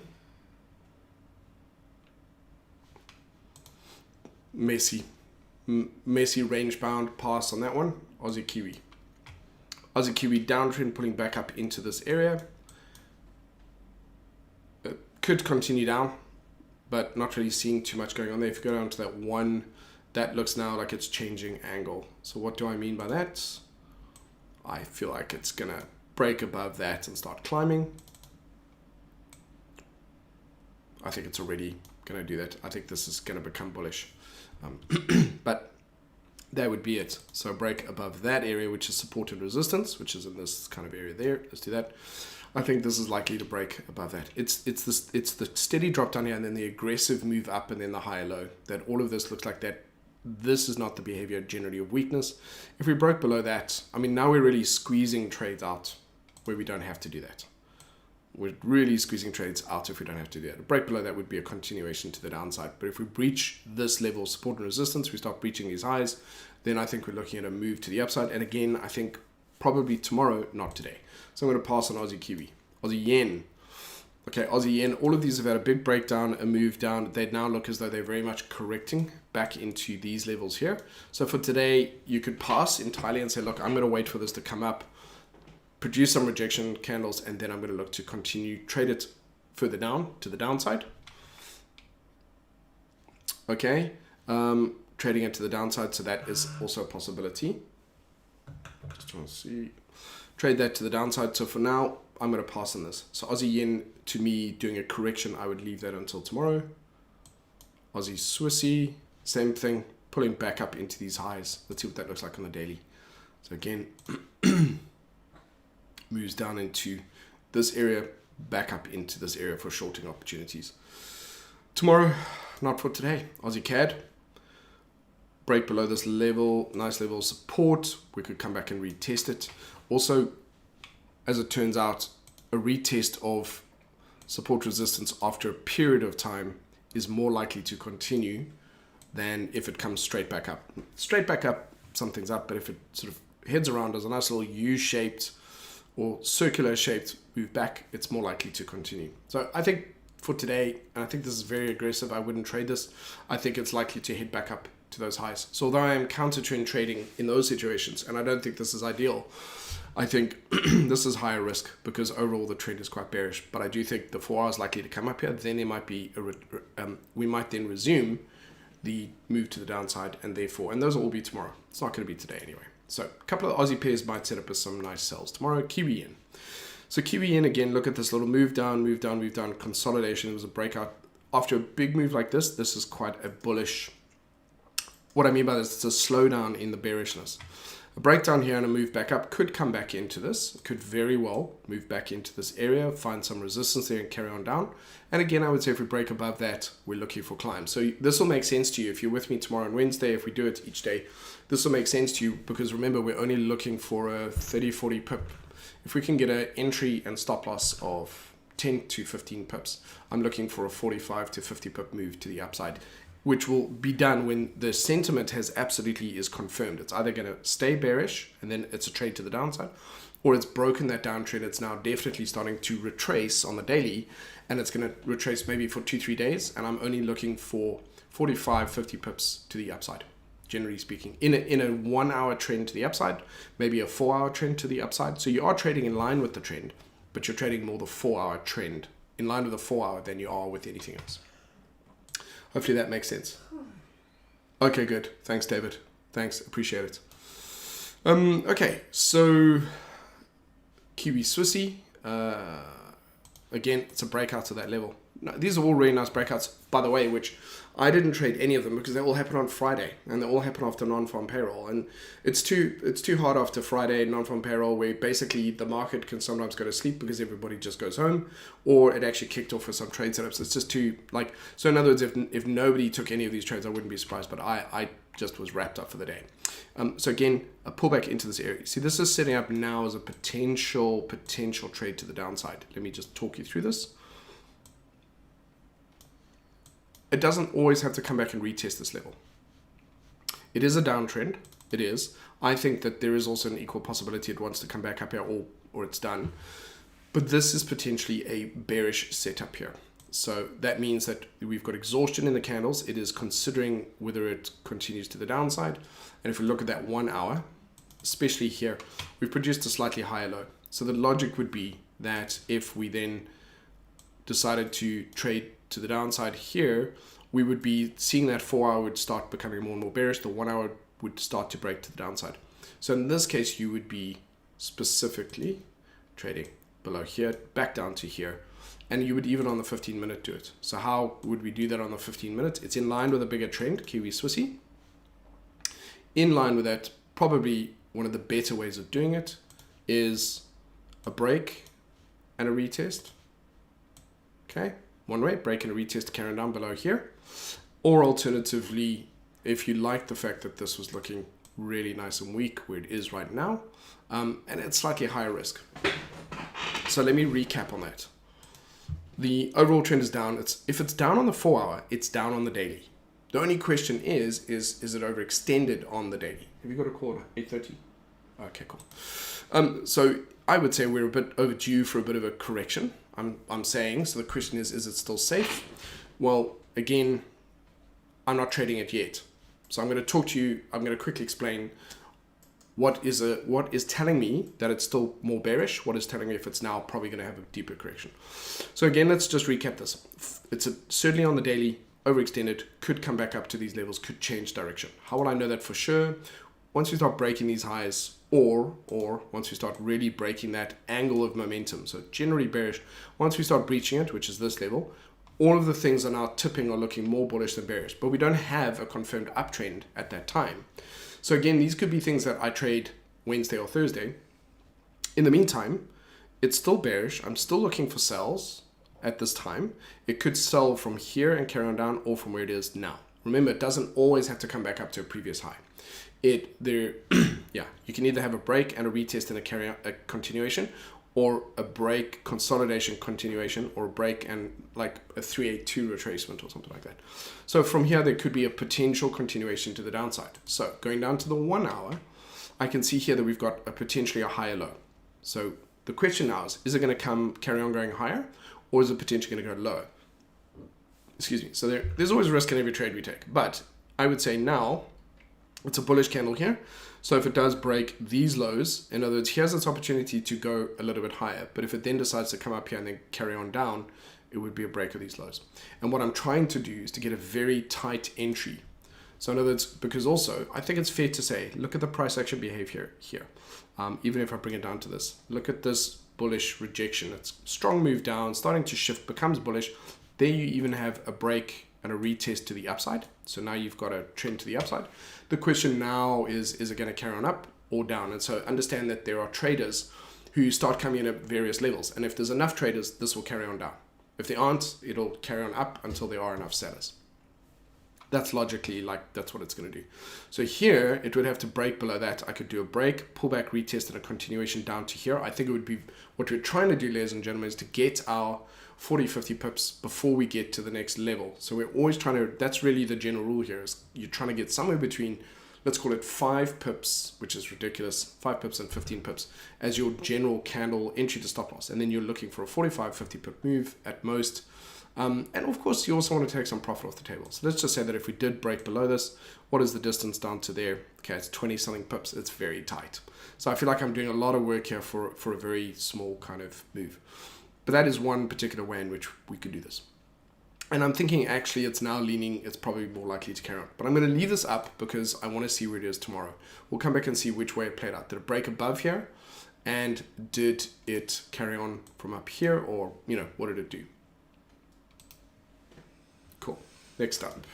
messy range bound pass on that one. Aussie Kiwi. Aussie Kiwi downtrend pulling back up into this area. It could continue down, but not really seeing too much going on there. If you go down to that one, that looks now like it's changing angle. So what do I mean by that? I feel like it's gonna break above that and start climbing. I think it's already going to do that. I think this is going to become bullish. But that would be it. So break above that area, which is support and resistance, which is in this kind of area there. Let's do that. I think this is likely to break above that. It's the steady drop down here and then the aggressive move up and then the higher low. That all of this looks like that. This is not the behavior generally of weakness. If we broke below that, I mean, now we're really squeezing trades out where we don't have to do that. We're really squeezing trades out if we don't have to do that. A break below that would be a continuation to the downside. But if we breach this level of support and resistance, we start breaching these highs, then I think we're looking at a move to the upside. And again, I think probably tomorrow, not today. So I'm going to pass on Aussie Kiwi. Aussie Yen. Okay, Aussie Yen, all of these have had a big breakdown, a move down. They now look as though they're very much correcting back into these levels here. So for today, you could pass entirely and say, look, I'm going to wait for this to come up, produce some rejection candles, and then I'm going to look to continue, trade it further down to the downside. Okay, trading it to the downside, so that is also a possibility. Just trying to see. Trade that to the downside. So for now, I'm going to pass on this. So Aussie Yen, to me, doing a correction, I would leave that until tomorrow. Aussie Swissy, same thing, pulling back up into these highs. Let's see what that looks like on the daily. So again, moves down into this area, back up into this area for shorting opportunities. Tomorrow, not for today. Aussie CAD, break below this level, nice level of support. We could come back and retest it. Also, as it turns out, a retest of support resistance after a period of time is more likely to continue than if it comes straight back up. Straight back up, something's up, but if it sort of heads around as a nice little U-shaped or circular shaped move back, it's more likely to continue. So I think for today, and I think this is very aggressive, I wouldn't trade this. I think it's likely to head back up to those highs. So although I am counter trend trading in those situations, and I don't think this is ideal, I think this is higher risk because overall the trend is quite bearish. But I do think the 4 hours likely to come up here. Then there might be we might then resume the move to the downside, and therefore, and those will all be tomorrow. It's not going to be today anyway. So a couple of Aussie pairs might set up as some nice sells tomorrow. Kiwi Yen. So Kiwi Yen, again, look at this little move down, move down, move down, consolidation. It was a breakout. After a big move like this is quite a bullish. What I mean by this, it's a slowdown in the bearishness. A breakdown here and a move back up could come back into this. It could very well move back into this area, find some resistance there and carry on down. And again, I would say if we break above that, we're looking for climb. So this will make sense to you if you're with me tomorrow and Wednesday. If we do it each day, this will make sense to you because remember, we're only looking for a 30, 40 pip. If we can get an entry and stop loss of 10 to 15 pips, I'm looking for a 45 to 50 pip move to the upside, which will be done when the sentiment has absolutely is confirmed. It's either going to stay bearish and then it's a trade to the downside, or it's broken that downtrend. It's now definitely starting to retrace on the daily, and it's going to retrace maybe for 2-3 days. And I'm only looking for 45, 50 pips to the upside, generally speaking, in a 1 hour trend to the upside, maybe a 4 hour trend to the upside. So you are trading in line with the trend, but you're trading more the 4 hour trend in line with the 4 hour than you are with anything else. Hopefully that makes sense. Okay, good. Thanks, David. Thanks, appreciate it. Okay, so Kiwi Swissy. Again, it's a breakout to that level. Now, these are all really nice breakouts, by the way, which I didn't trade any of them because they all happen on Friday and they all happen after non-farm payroll. And it's too hard after Friday non-farm payroll, where basically the market can sometimes go to sleep because everybody just goes home, or it actually kicked off with some trade setups. It's just too so in other words, if nobody took any of these trades, I wouldn't be surprised, but I just was wrapped up for the day. So again, a pullback into this area. See, this is setting up now as a potential trade to the downside. Let me just talk you through this. It doesn't always have to come back and retest this level. It is a downtrend. It is. I think that there is also an equal possibility it wants to come back up here, or it's done. But this is potentially a bearish setup here. So that means that we've got exhaustion in the candles. It is considering whether it continues to the downside. And if we look at that 1 hour, especially here, we've produced a slightly higher low. So the logic would be that if we then decided to trade to the downside here, we would be seeing that 4 hour would start becoming more and more bearish. The 1 hour would start to break to the downside. So in this case, you would be specifically trading below here, back down to here. And you would even on the 15-minute do it. So how would we do that on the 15-minute? It's in line with a bigger trend, Kiwi Swissy. In line with that, probably one of the better ways of doing it is a break and a retest. Okay, one way, break and a retest carrying down below here. Or alternatively, if you like the fact that this was looking really nice and weak where it is right now, and it's slightly higher risk. So let me recap on that. The overall trend is down. If it's down on the 4 hour, it's down on the daily. The only question is it overextended on the daily? Have you got a call at 8:30? Okay, cool. So I would say we're a bit overdue for a bit of a correction. I'm saying, so the question is it still safe? Well, again, I'm not trading it yet. So I'm going to talk to you, I'm going to quickly explain what is telling me that it's still more bearish, what is telling me if it's now probably going to have a deeper correction. So again, let's just recap this. It's certainly on the daily, overextended, could come back up to these levels, could change direction. How will I know that for sure? Once we start breaking these highs, or once we start really breaking that angle of momentum, so generally bearish, once we start breaching it, which is this level, all of the things are now tipping or looking more bullish than bearish, but we don't have a confirmed uptrend at that time. So again, these could be things that I trade Wednesday or Thursday. In the meantime, it's still bearish. I'm still looking for sells at this time. It could sell from here and carry on down, or from where it is now. Remember, it doesn't always have to come back up to a previous high. You can either have a break and a retest and a continuation, or a break, consolidation, continuation, or a break and like a 382 retracement or something like that. So from here, there could be a potential continuation to the downside. So going down to the 1 hour, I can see here that we've got potentially a higher low. So the question now is it going to carry on going higher, or is it potentially going to go lower? Excuse me. So there's always risk in every trade we take. But I would say now it's a bullish candle here. So if it does break these lows, in other words, here's its opportunity to go a little bit higher. But if it then decides to come up here and then carry on down, it would be a break of these lows. And what I'm trying to do is to get a very tight entry. So in other words, because also, I think it's fair to say, look at the price action behavior here. Even if I bring it down to this, look at this bullish rejection. It's strong move down, starting to shift, becomes bullish. There you even have a break and a retest to the upside. So now you've got a trend to the upside. The question now is it going to carry on up or down? And so understand that there are traders who start coming in at various levels. And if there's enough traders, this will carry on down. If there aren't, it'll carry on up until there are enough sellers. That's logically that's what it's going to do. So here, it would have to break below that. I could do a break, pullback, retest, and a continuation down to here. I think it would be, what we're trying to do, ladies and gentlemen, is to get our 40, 50 pips before we get to the next level. So we're always trying to, that's really the general rule here, is you're trying to get somewhere between, let's call it 5 pips, which is ridiculous, 5 pips and 15 pips as your general candle entry to stop loss. And then you're looking for a 45, 50 pip move at most. And of course, you also want to take some profit off the table. So let's just say that if we did break below this, what is the distance down to there? Okay, it's 20 something pips. It's very tight. So I feel like I'm doing a lot of work here for a very small kind of move. But that is one particular way in which we could do this. And I'm thinking actually it's now leaning, it's probably more likely to carry on. But I'm going to leave this up because I want to see where it is tomorrow. We'll come back and see which way it played out. Did it break above here? And did it carry on from up here? Or, what did it do? Cool. Next up.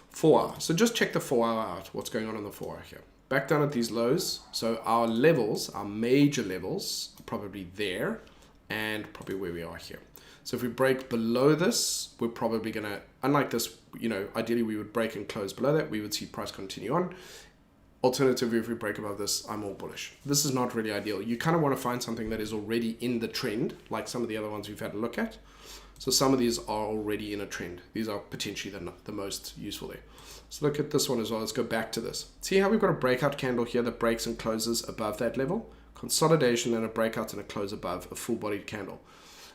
4 hour. So just check the 4 hour out. What's going on in the 4 hour here? Back down at these lows. So our levels, our major levels, are probably there. And probably where we are here. So if we break below this, we're probably going to, unlike this, ideally we would break and close below that. We would see price continue on. Alternatively, if we break above this, I'm all bullish. This is not really ideal. You kind of want to find something that is already in the trend, like some of the other ones we've had a look at. So some of these are already in a trend. These are potentially the most useful there. So look at this one as well. Let's go back to this. See how we've got a breakout candle here that breaks and closes above that level? Consolidation and a breakout and a close above a full-bodied candle.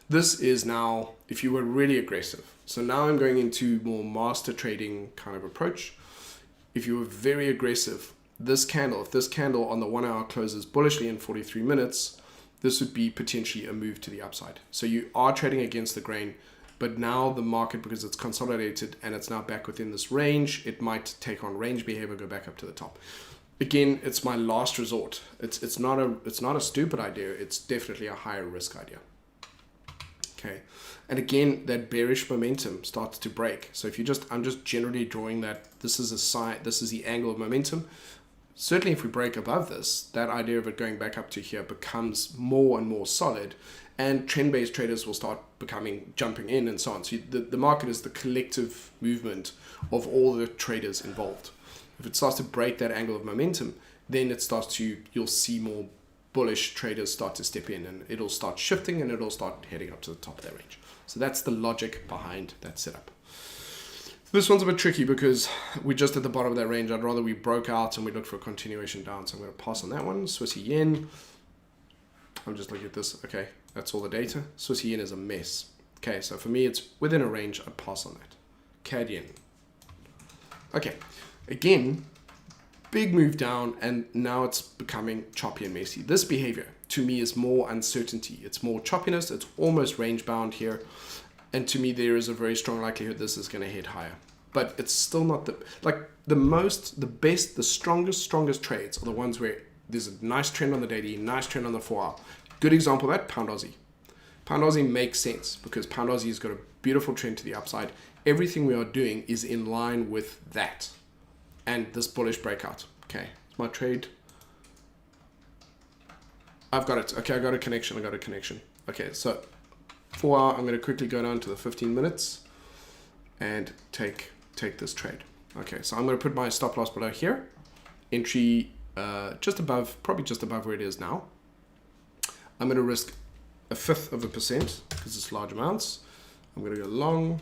This is now, if you were really aggressive. So now I'm going into more master trading kind of approach. If you were very aggressive, if this candle on the 1 hour closes bullishly in 43 minutes, this would be potentially a move to the upside. So you are trading against the grain, but now the market, because it's consolidated and it's now back within this range, it might take on range behavior, go back up to the top. Again, it's my last resort. It's not a stupid idea. It's definitely a higher risk idea. Okay, and again, that bearish momentum starts to break. So if you just, I'm just generally drawing that this is a sign, this is the angle of momentum. Certainly if we break above this, that idea of it going back up to here becomes more and more solid, and trend-based traders will start jumping in and so on. So the market is the collective movement of all the traders involved. If it starts to break that angle of momentum, then it starts to, you'll see more bullish traders start to step in, and it'll start shifting and it'll start heading up to the top of that range. So that's the logic behind that setup. This one's a bit tricky because we're just at the bottom of that range. I'd rather we broke out and we look for a continuation down. So I'm going to pass on that one. Swiss yen. I'm just looking at this. Okay, that's all the data. Swiss yen is a mess. Okay, so for me, it's within a range. I'd pass on that. CAD yen. Okay, again, big move down, and now it's becoming choppy and messy. This behavior to me is more uncertainty. It's more choppiness. It's almost range bound here. And to me, there is a very strong likelihood this is going to head higher. But it's still not the best, the strongest trades are the ones where there's a nice trend on the daily, nice trend on the 4 hour. Good example of that, Pound Aussie. Pound Aussie makes sense because Pound Aussie has got a beautiful trend to the upside. Everything we are doing is in line with that and this bullish breakout. Okay, it's my trade. I've got it. Okay, I got a connection. Okay, so 4 hour, I'm going to quickly go down to the 15 minutes and take this trade. Okay, so I'm going to put my stop loss below here. Entry just above, probably just above where it is now. I'm going to risk 0.5% because it's large amounts. I'm going to go long.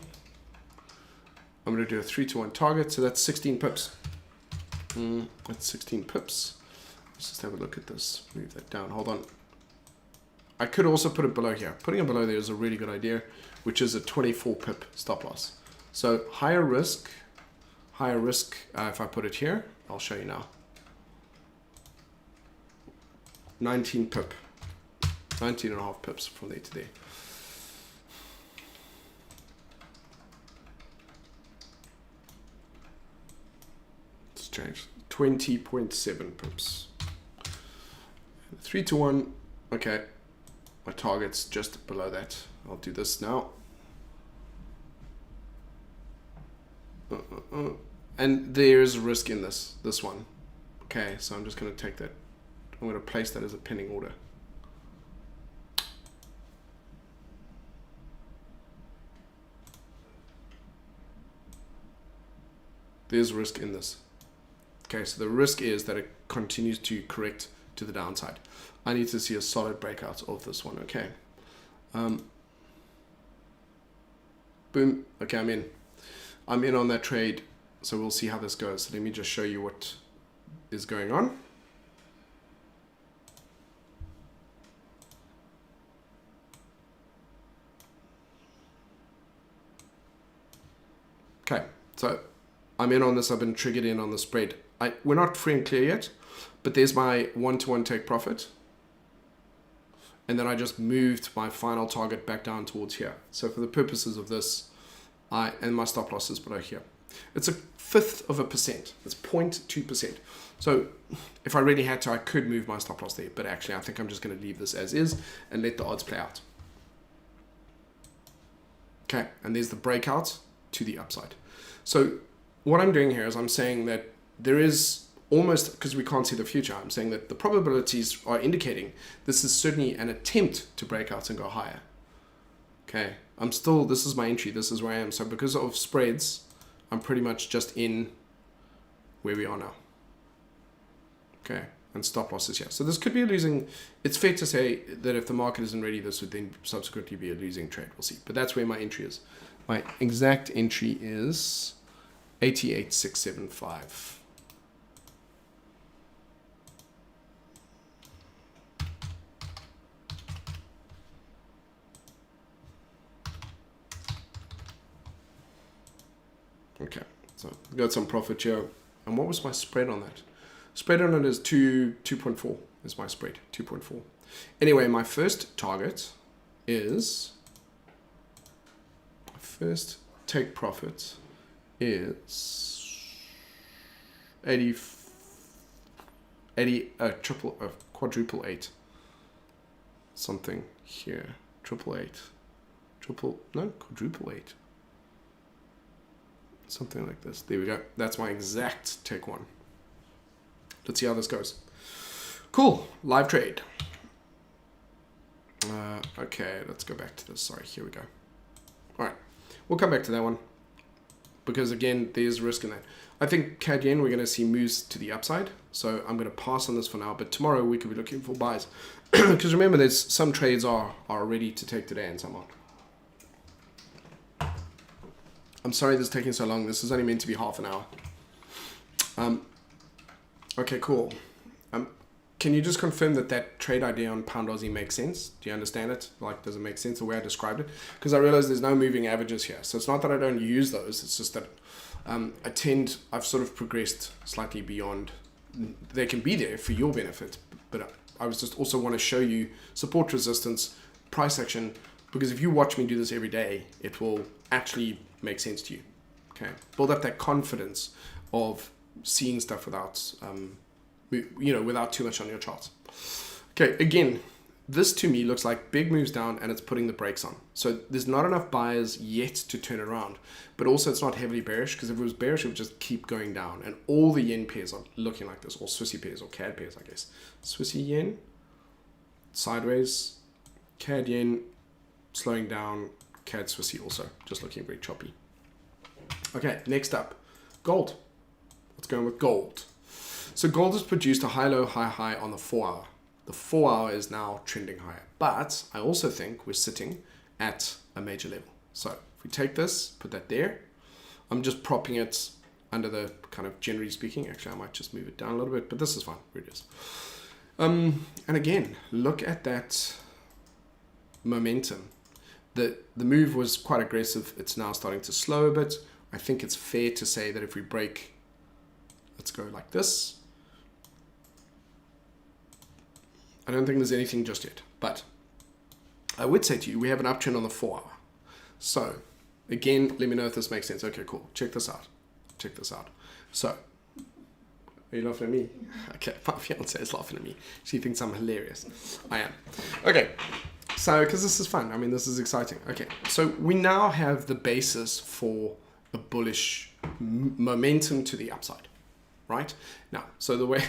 I'm going to do a 3-to-1 target, so that's 16 pips. That's 16 pips. Let's just have a look at this. Move that down. Hold on. I could also put it below here. Putting it below there is a really good idea, which is a 24 pip stop loss. So higher risk, if I put it here, I'll show you now. 19 pip, 19.5 pips from there to there. Let's change, 20.7 pips. 3-to-1, okay. My target's just below that. I'll do this now. And there's risk in this one. Okay, so I'm just going to take that. I'm going to place that as a pending order. There's risk in this. Okay, so the risk is that it continues to correct to the downside. I need to see a solid breakout of this one. Okay. Boom. Okay, I'm in. I'm in on that trade. So we'll see how this goes. So let me just show you what is going on. Okay, so I'm in on this. I've been triggered in on the spread. We're not free and clear yet, but there's my 1-to-1 take profit. And then I just moved my final target back down towards here. So for the purposes of this, and my stop loss is below here. It's 0.1%. It's 0.2%. So if I really had to, I could move my stop loss there. But actually, I think I'm just going to leave this as is and let the odds play out. Okay, and there's the breakout to the upside. So what I'm doing here is I'm saying that there is almost, because we can't see the future, I'm saying that the probabilities are indicating this is certainly an attempt to break out and go higher. Okay, this is my entry, this is where I am. So because of spreads, I'm pretty much just in where we are now. Okay, and stop losses here. So this could be a losing, it's fair to say that if the market isn't ready, this would then subsequently be a losing trade, we'll see. But that's where my entry is. My exact entry is 88,675. Okay, so got some profit here. And what was my spread on that? Spread on it is 2.4 is my spread, 2.4. Anyway, my first target is, first take profit is quadruple eight. Something here, 888. quadruple 8. Something like this. There we go. That's my exact take one. Let's see how this goes. Cool. Live trade. Okay, let's go back to this. Sorry, here we go. All right, we'll come back to that one because again, there's risk in that. I think CAD yen, we're going to see moves to the upside. So I'm going to pass on this for now, but tomorrow we could be looking for buys. Because remember, there's some trades are ready to take today and some aren't. I'm sorry this is taking so long. This is only meant to be half an hour. Okay, cool. Can you just confirm that trade idea on pound Aussie makes sense? Do you understand it? Like, does it make sense the way I described it? Because I realize there's no moving averages here. So it's not that I don't use those. It's just that I've sort of progressed slightly beyond. They can be there for your benefit, but I was just also want to show you support, resistance, price action, because if you watch me do this every day, it will actually make sense to you. Okay, build up that confidence of seeing stuff without, without too much on your charts. Okay, again, this to me looks like big moves down and it's putting the brakes on. So there's not enough buyers yet to turn around, but also it's not heavily bearish, because if it was bearish, it would just keep going down. And all the yen pairs are looking like this, or Swissy pairs or CAD pairs, I guess. Swissy yen, sideways, CAD yen, slowing down, CAD Swissy also, just looking very choppy. Okay, next up, gold. Let's go with gold. So gold has produced a high, low, high, high on the 4 hour. The 4 hour is now trending higher, but I also think we're sitting at a major level. So if we take this, put that there, I'm just propping it under the kind of, generally speaking, actually I might just move it down a little bit, but this is fine, where it is. And again, look at that momentum. The move was quite aggressive. It's now starting to slow a bit. I think it's fair to say that if we break, let's go like this. I don't think there's anything just yet, but I would say to you, we have an uptrend on the 4 hour. So again, let me know if this makes sense. Okay, cool. Check this out. Check this out. So, are you laughing at me? Okay, my fiance is laughing at me. She thinks I'm hilarious. I am. Okay, so because this is fun. I mean, this is exciting. Okay, so we now have the basis for a bullish momentum to the upside. Right now, so the way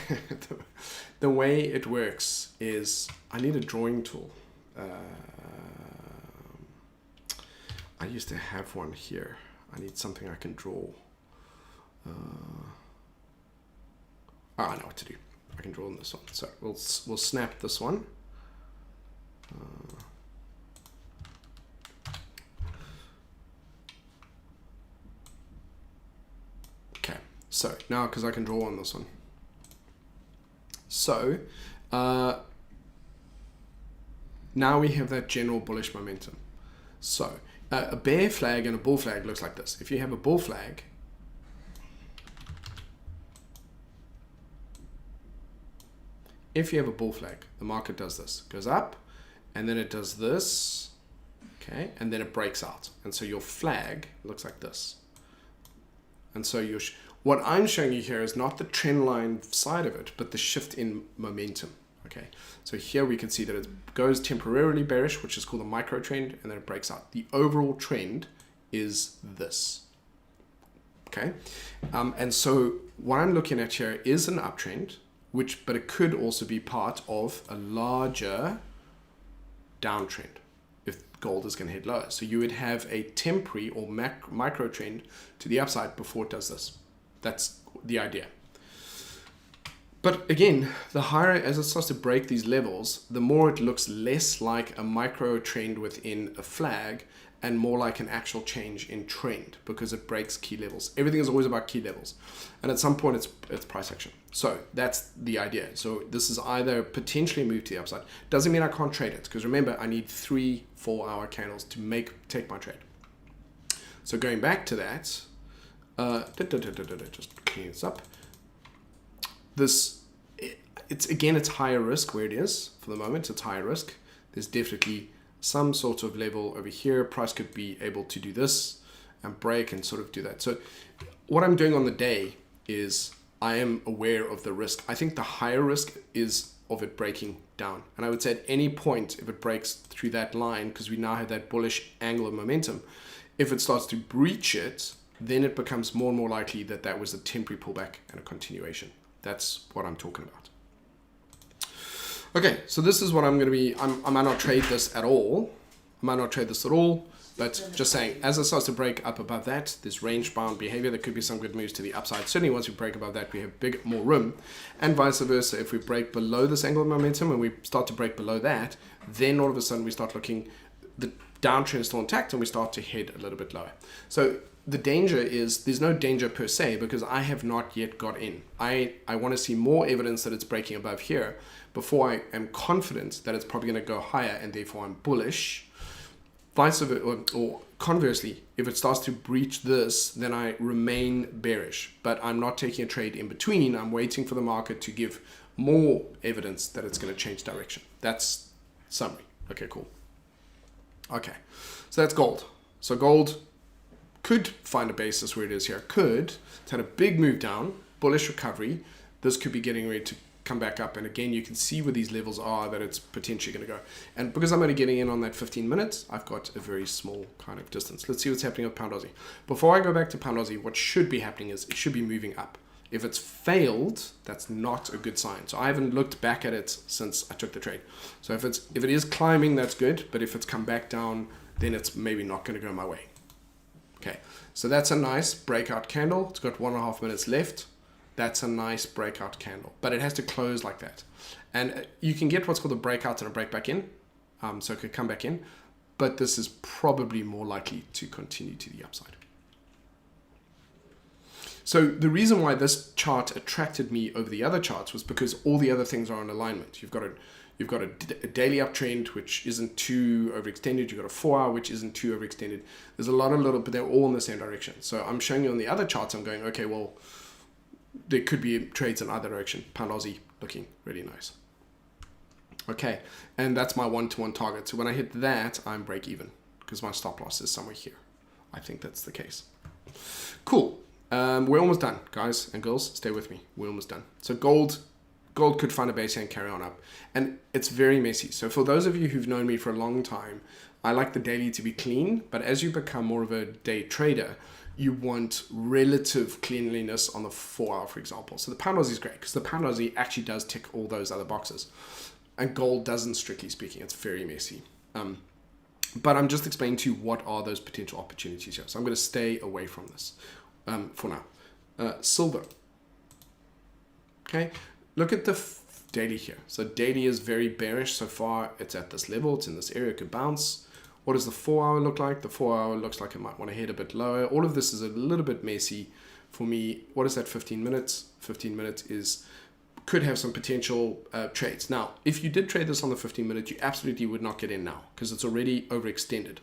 the way it works is I need a drawing tool. I used to have one here. I need something I can draw. I know what to do. I can draw on this one. So we'll snap this one. So now, because I can draw on this one. So now we have that general bullish momentum. So a bear flag and a bull flag looks like this. If you have a bull flag, the market does this, goes up, and then it does this, okay, and then it breaks out. And so your flag looks like this. And so what I'm showing you here is not the trend line side of it, but the shift in momentum. Okay, so here we can see that it goes temporarily bearish, which is called a micro trend, and then it breaks out. The overall trend is this. Okay, and so what I'm looking at here is an uptrend, but it could also be part of a larger downtrend if gold is going to head lower. So you would have a temporary or micro trend to the upside before it does this. That's the idea. But again, the higher as it starts to break these levels, the more it looks less like a micro trend within a flag and more like an actual change in trend, because it breaks key levels. Everything is always about key levels. And at some point it's price action. So that's the idea. So this is either potentially a move to the upside. Doesn't mean I can't trade it, because remember, I need 3-4 hour candles to take my trade. So going back to that, just clean this up. It's higher risk where it is for the moment. It's higher risk. There's definitely some sort of level over here. Price could be able to do this and break and sort of do that. So what I'm doing on the day is I am aware of the risk. I think the higher risk is of it breaking down. And I would say at any point, if it breaks through that line, because we now have that bullish angle of momentum, if it starts to breach it, then it becomes more and more likely that that was a temporary pullback and a continuation. That's what I'm talking about. Okay, so this is what I'm going to be, I might not trade this at all. But just saying, as it starts to break up above that, there's range-bound behavior. There could be some good moves to the upside. Certainly once we break above that, we have more room. And vice versa, if we break below this angle of momentum and we start to break below that, then all of a sudden we start looking, the downtrend is still intact and we start to head a little bit lower. So the danger is, there's no danger per se because I have not yet got in. I want to see more evidence that it's breaking above here before I am confident that it's probably going to go higher and therefore I'm bullish. Vice versa, or conversely, if it starts to breach this, then I remain bearish. But I'm not taking a trade in between. I'm waiting for the market to give more evidence that it's going to change direction. That's summary. Okay, cool. Okay, so that's gold. So gold could find a basis where it is here. It's had a big move down, bullish recovery. This could be getting ready to come back up, and again you can see where these levels are that it's potentially going to go, and because I'm only getting in on that 15 minutes, I've got a very small kind of distance. Let's see what's happening with pound Aussie. Before I go back to pound Aussie, what should be happening is it should be moving up. If it's failed, that's not a good sign. So I haven't looked back at it since I took the trade. So if it is climbing, that's good, but if it's come back down, then it's maybe not going to go my way. Okay, so that's a nice breakout candle. It's got 1.5 minutes left. That's a nice breakout candle, but it has to close like that. And you can get what's called a breakout and a break back in. So it could come back in, but this is probably more likely to continue to the upside. So the reason why this chart attracted me over the other charts was because all the other things are in alignment. You've got a daily uptrend, which isn't too overextended. You've got a 4-hour, which isn't too overextended. There's a lot of little, but they're all in the same direction. So I'm showing you on the other charts, I'm going, okay, well, there could be trades in either direction. Pound Aussie looking really nice. Okay, and that's my 1-to-1 target. So when I hit that, I'm break even because my stop loss is somewhere here. I think that's the case. Cool. We're almost done, guys and girls. Stay with me. We're almost done. So gold could find a base here and carry on up. And it's very messy. So for those of you who've known me for a long time, I like the daily to be clean. But as you become more of a day trader, you want relative cleanliness on the 4-hour, for example. So the pound Aussie is great because the pound Aussie actually does tick all those other boxes. And gold doesn't, strictly speaking. It's very messy. But I'm just explaining to you what are those potential opportunities here. So I'm going to stay away from this for now. Silver. Okay, look at the daily here. So daily is very bearish so far. It's at this level. It's in this area. It could bounce. What does the 4-hour look like? The 4-hour looks like it might want to head a bit lower. All of this is a little bit messy for me. What is that 15 minutes? 15 minutes could have some potential trades. Now, if you did trade this on the 15 minute, you absolutely would not get in now because it's already overextended.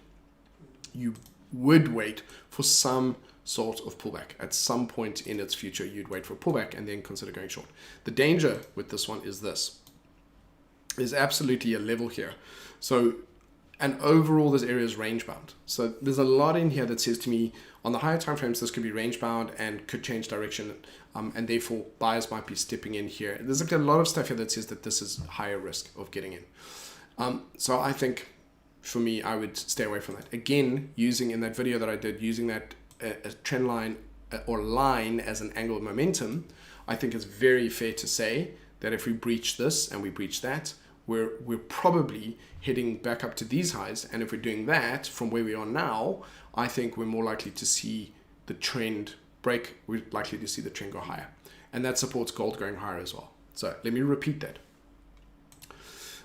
You would wait for some sort of pullback. At some point in its future, you'd wait for a pullback and then consider going short. The danger with this one is this. There's absolutely a level here. So, and overall, this area is range bound. So there's a lot in here that says to me, on the higher time frames, this could be range bound and could change direction. And therefore, buyers might be stepping in here. There's like a lot of stuff here that says that this is higher risk of getting in. So I think, for me, I would stay away from that. Again, using in that video that I did, using that a trend line or line as an angle of momentum, I think it's very fair to say that if we breach this and we breach that, we're probably heading back up to these highs. And if we're doing that from where we are now, I think we're more likely to see the trend break. We're likely to see the trend go higher. And that supports gold going higher as well. So let me repeat that.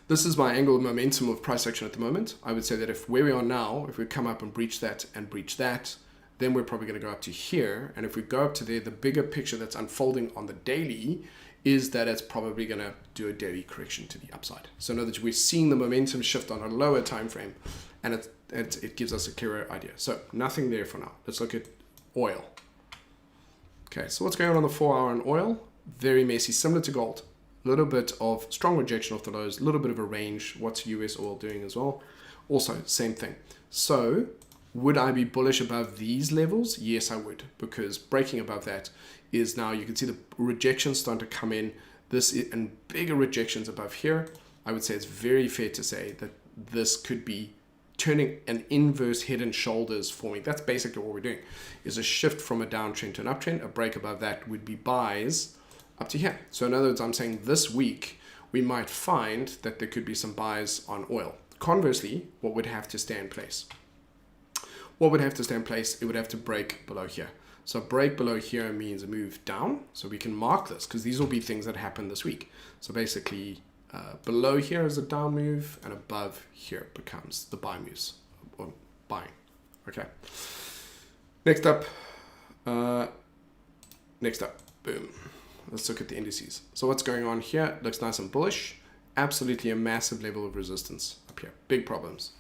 This is my angle of momentum of price action at the moment. I would say that if where we are now, if we come up and breach that, then we're probably going to go up to here. And if we go up to there, the bigger picture that's unfolding on the daily is that it's probably going to do a daily correction to the upside. So in other words, we're seeing the momentum shift on a lower time frame, and it gives us a clearer idea. So nothing there for now. Let's look at oil. Okay, so what's going on the 4-hour on oil? Very messy, similar to gold. A little bit of strong rejection off the lows, a little bit of a range. What's US oil doing as well? Also, same thing. So would I be bullish above these levels? Yes, I would, because breaking above that is now, you can see the rejection starting to come in. and bigger rejections above here, I would say it's very fair to say that this could be turning an inverse head and shoulders forming. That's basically what we're doing, is a shift from a downtrend to an uptrend. A break above that would be buys up to here. So in other words, I'm saying this week we might find that there could be some buys on oil. Conversely, what would have to stay in place? What would have to stay in place? It would have to break below here. So break below here means a move down. So we can mark this because these will be things that happen this week. So basically below here is a down move, and above here becomes the buy moves, or buying. Okay. Next up, boom. Let's look at the indices. So what's going on here? Looks nice and bullish. Absolutely a massive level of resistance up here. Big problems,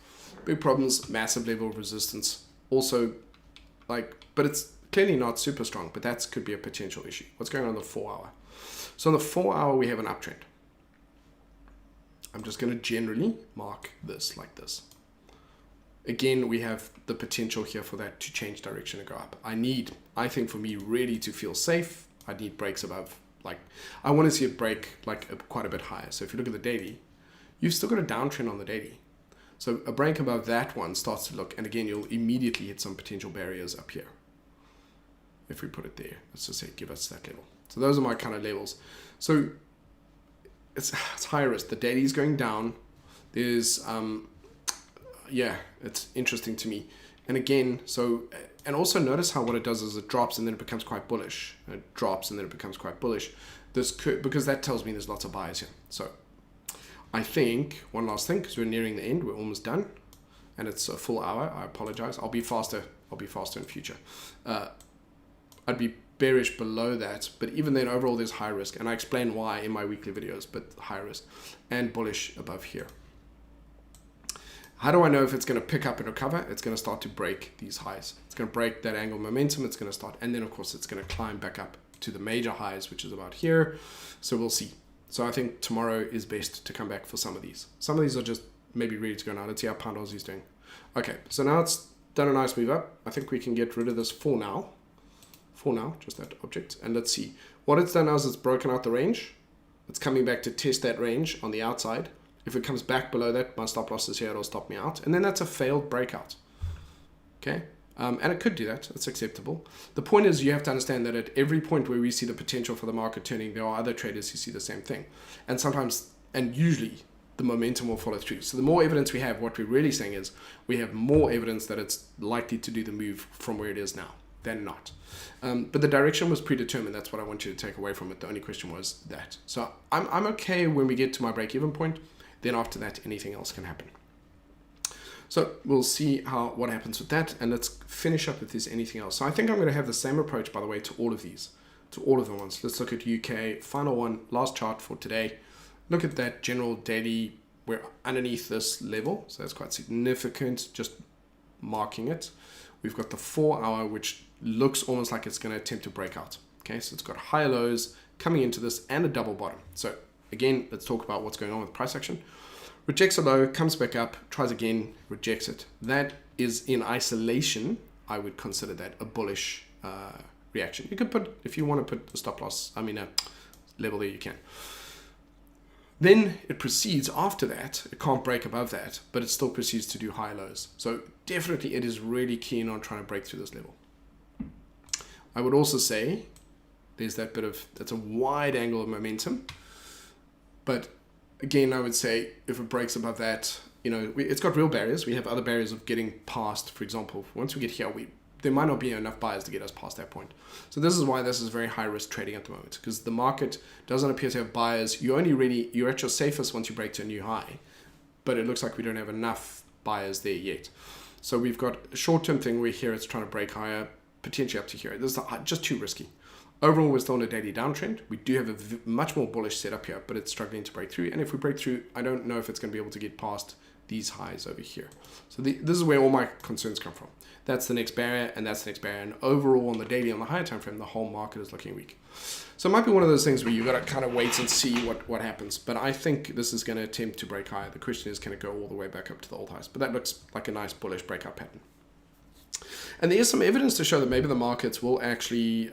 massive level of resistance. Also, but it's clearly not super strong, but that could be a potential issue. What's going on the 4 hour? So on the 4 hour, we have an uptrend. I'm just going to generally mark this like this. Again, we have the potential here for that to change direction and go up. I think for me, really to feel safe, I need breaks above. I want to see it break quite a bit higher. So if you look at the daily, you've still got a downtrend on the daily. So a break above that one starts to look, and again, you'll immediately hit some potential barriers up here. If we put it there, let's just say give us that level. So those are my kind of levels. So it's high risk. The daily is going down. There's, it's interesting to me. And again, and also notice how what it does is it drops and then it becomes quite bullish. It drops and then it becomes quite bullish. Because that tells me there's lots of buyers here. So I think one last thing, because we're nearing the end, we're almost done, and it's a full hour. I apologize. I'll be faster in future. I'd be bearish below that, but even then overall there's high risk, and I explain why in my weekly videos, but high risk, and bullish above here. How do I know if it's going to pick up and recover? It's going to start to break these highs. It's going to break that angle momentum. It's going to start, and then of course it's going to climb back up to the major highs, which is about here. So we'll see. So I think tomorrow is best to come back for some of these. Some of these are just maybe ready to go now. Let's see how Pound Aussie is doing. Okay, so now it's done a nice move up. I think we can get rid of this for now. Just that object. And let's see. What it's done now is it's broken out the range. It's coming back to test that range on the outside. If it comes back below that, my stop loss is here. It'll stop me out. And then that's a failed breakout. Okay. And it could do that. It's acceptable. The point is you have to understand that at every point where we see the potential for the market turning, there are other traders who see the same thing. And sometimes, and usually, the momentum will follow through. So the more evidence we have, what we're really saying is we have more evidence that it's likely to do the move from where it is now than not. But the direction was predetermined. That's what I want you to take away from it. The only question was that. So I'm okay when we get to my break-even point. Then after that, anything else can happen. So we'll see what happens with that. And let's finish up with this anything else. So I think I'm going to have the same approach, by the way, to all of these, to all of the ones. Let's look at UK, final one, last chart for today. Look at that general daily. We're underneath this level. So that's quite significant, just marking it. We've got the 4 hour, which looks almost like it's going to attempt to break out. Okay, so it's got higher lows coming into this and a double bottom. So again, let's talk about what's going on with price action. Rejects a low, comes back up, tries again, rejects it. That is in isolation, I would consider that a bullish reaction. You could put, if you want to put a stop loss, a level there, you can. Then it proceeds after that. It can't break above that, but it still proceeds to do high lows. So definitely it is really keen on trying to break through this level. I would also say there's that's a wide angle of momentum. But again, I would say if it breaks above that, it's got real barriers. We have other barriers of getting past, for example, once we get here, there might not be enough buyers to get us past that point. So this is why this is very high risk trading at the moment, because the market doesn't appear to have buyers. You're at your safest once you break to a new high, but it looks like we don't have enough buyers there yet. So we've got a short-term thing where here it's trying to break higher, potentially up to here. This is just too risky. Overall, we're still on a daily downtrend. We do have a much more bullish setup here, but it's struggling to break through. And if we break through, I don't know if it's going to be able to get past these highs over here. So this is where all my concerns come from. That's the next barrier, and that's the next barrier. And overall, on the daily, on the higher time frame, the whole market is looking weak. So it might be one of those things where you've got to kind of wait and see what happens. But I think this is going to attempt to break higher. The question is, can it go all the way back up to the old highs? But that looks like a nice bullish breakout pattern. And there is some evidence to show that maybe the markets will actually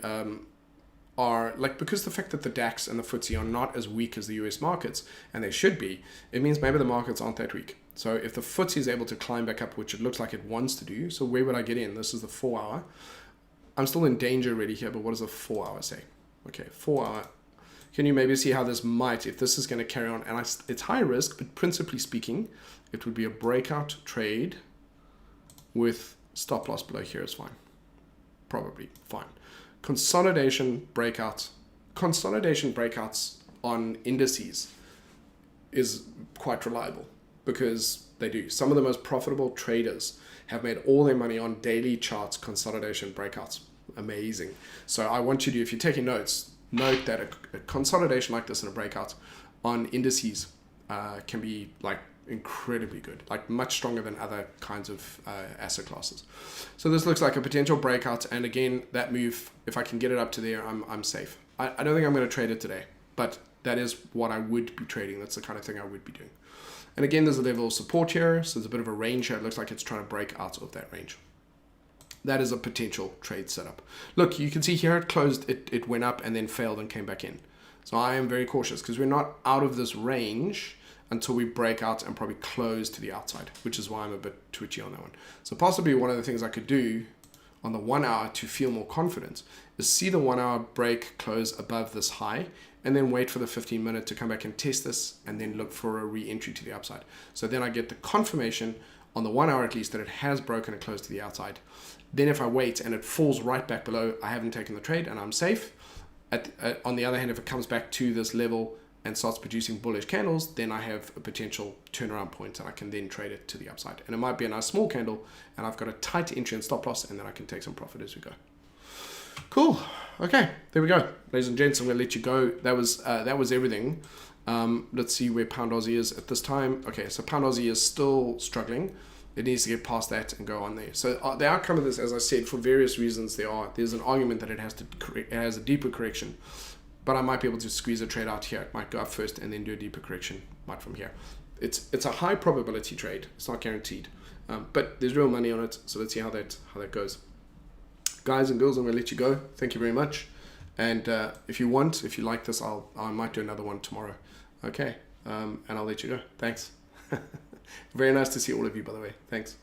are like, because the fact that the DAX and the FTSE are not as weak as the US markets, and they should be, it means maybe the markets aren't that weak. So if the FTSE is able to climb back up, which it looks like it wants to do, so where would I get in? This is the 4 hour. I'm still in danger already here, but what does a 4 hour say? Okay, 4 hour. Can you maybe see how this might, if this is going to carry on, and it's high risk, but principally speaking, it would be a breakout trade with stop loss below here is fine. Probably fine. Consolidation breakouts on indices is quite reliable because they do. Some of the most profitable traders have made all their money on daily charts consolidation breakouts. Amazing. So I want you to, if you're taking notes, note that a consolidation like this in a breakout on indices can be like incredibly good, like much stronger than other kinds of asset classes. So this looks like a potential breakout, and again, that move, if I can get it up to there, I'm safe. I don't think I'm going to trade it today, but that is what I would be trading. That's the kind of thing I would be doing. And again, there's a level of support here, so there's a bit of a range here. It looks like it's trying to break out of that range. That is a potential trade setup. Look, you can see here it closed, it went up and then failed and came back in. So I am very cautious because we're not out of this range until we break out and probably close to the outside, which is why I'm a bit twitchy on that one. So possibly one of the things I could do on the 1 hour to feel more confident is see the 1 hour break close above this high and then wait for the 15-minute to come back and test this and then look for a re-entry to the upside. So then I get the confirmation on the 1 hour at least that it has broken and closed to the outside. Then if I wait and it falls right back below, I haven't taken the trade and I'm safe. On the other hand, if it comes back to this level and starts producing bullish candles, then I have a potential turnaround point and I can then trade it to the upside. And it might be a nice small candle and I've got a tight entry and stop loss, and then I can take some profit as we go. Cool. Okay, there we go. Ladies and gents, I'm going to let you go. That was everything. Let's see where Pound Aussie is at this time. Okay, so Pound Aussie is still struggling. It needs to get past that and go on there. So the outcome of this, as I said, for various reasons, there's an argument that it has a deeper correction. But I might be able to squeeze a trade out here. It might go up first and then do a deeper correction right from here. It's a high probability trade. It's not guaranteed, but there's real money on it. So let's see how that goes. Guys and girls, I'm gonna let you go. Thank you very much. And if you like this, I might do another one tomorrow. Okay, and I'll let you go. Thanks. Very nice to see all of you, by the way. Thanks.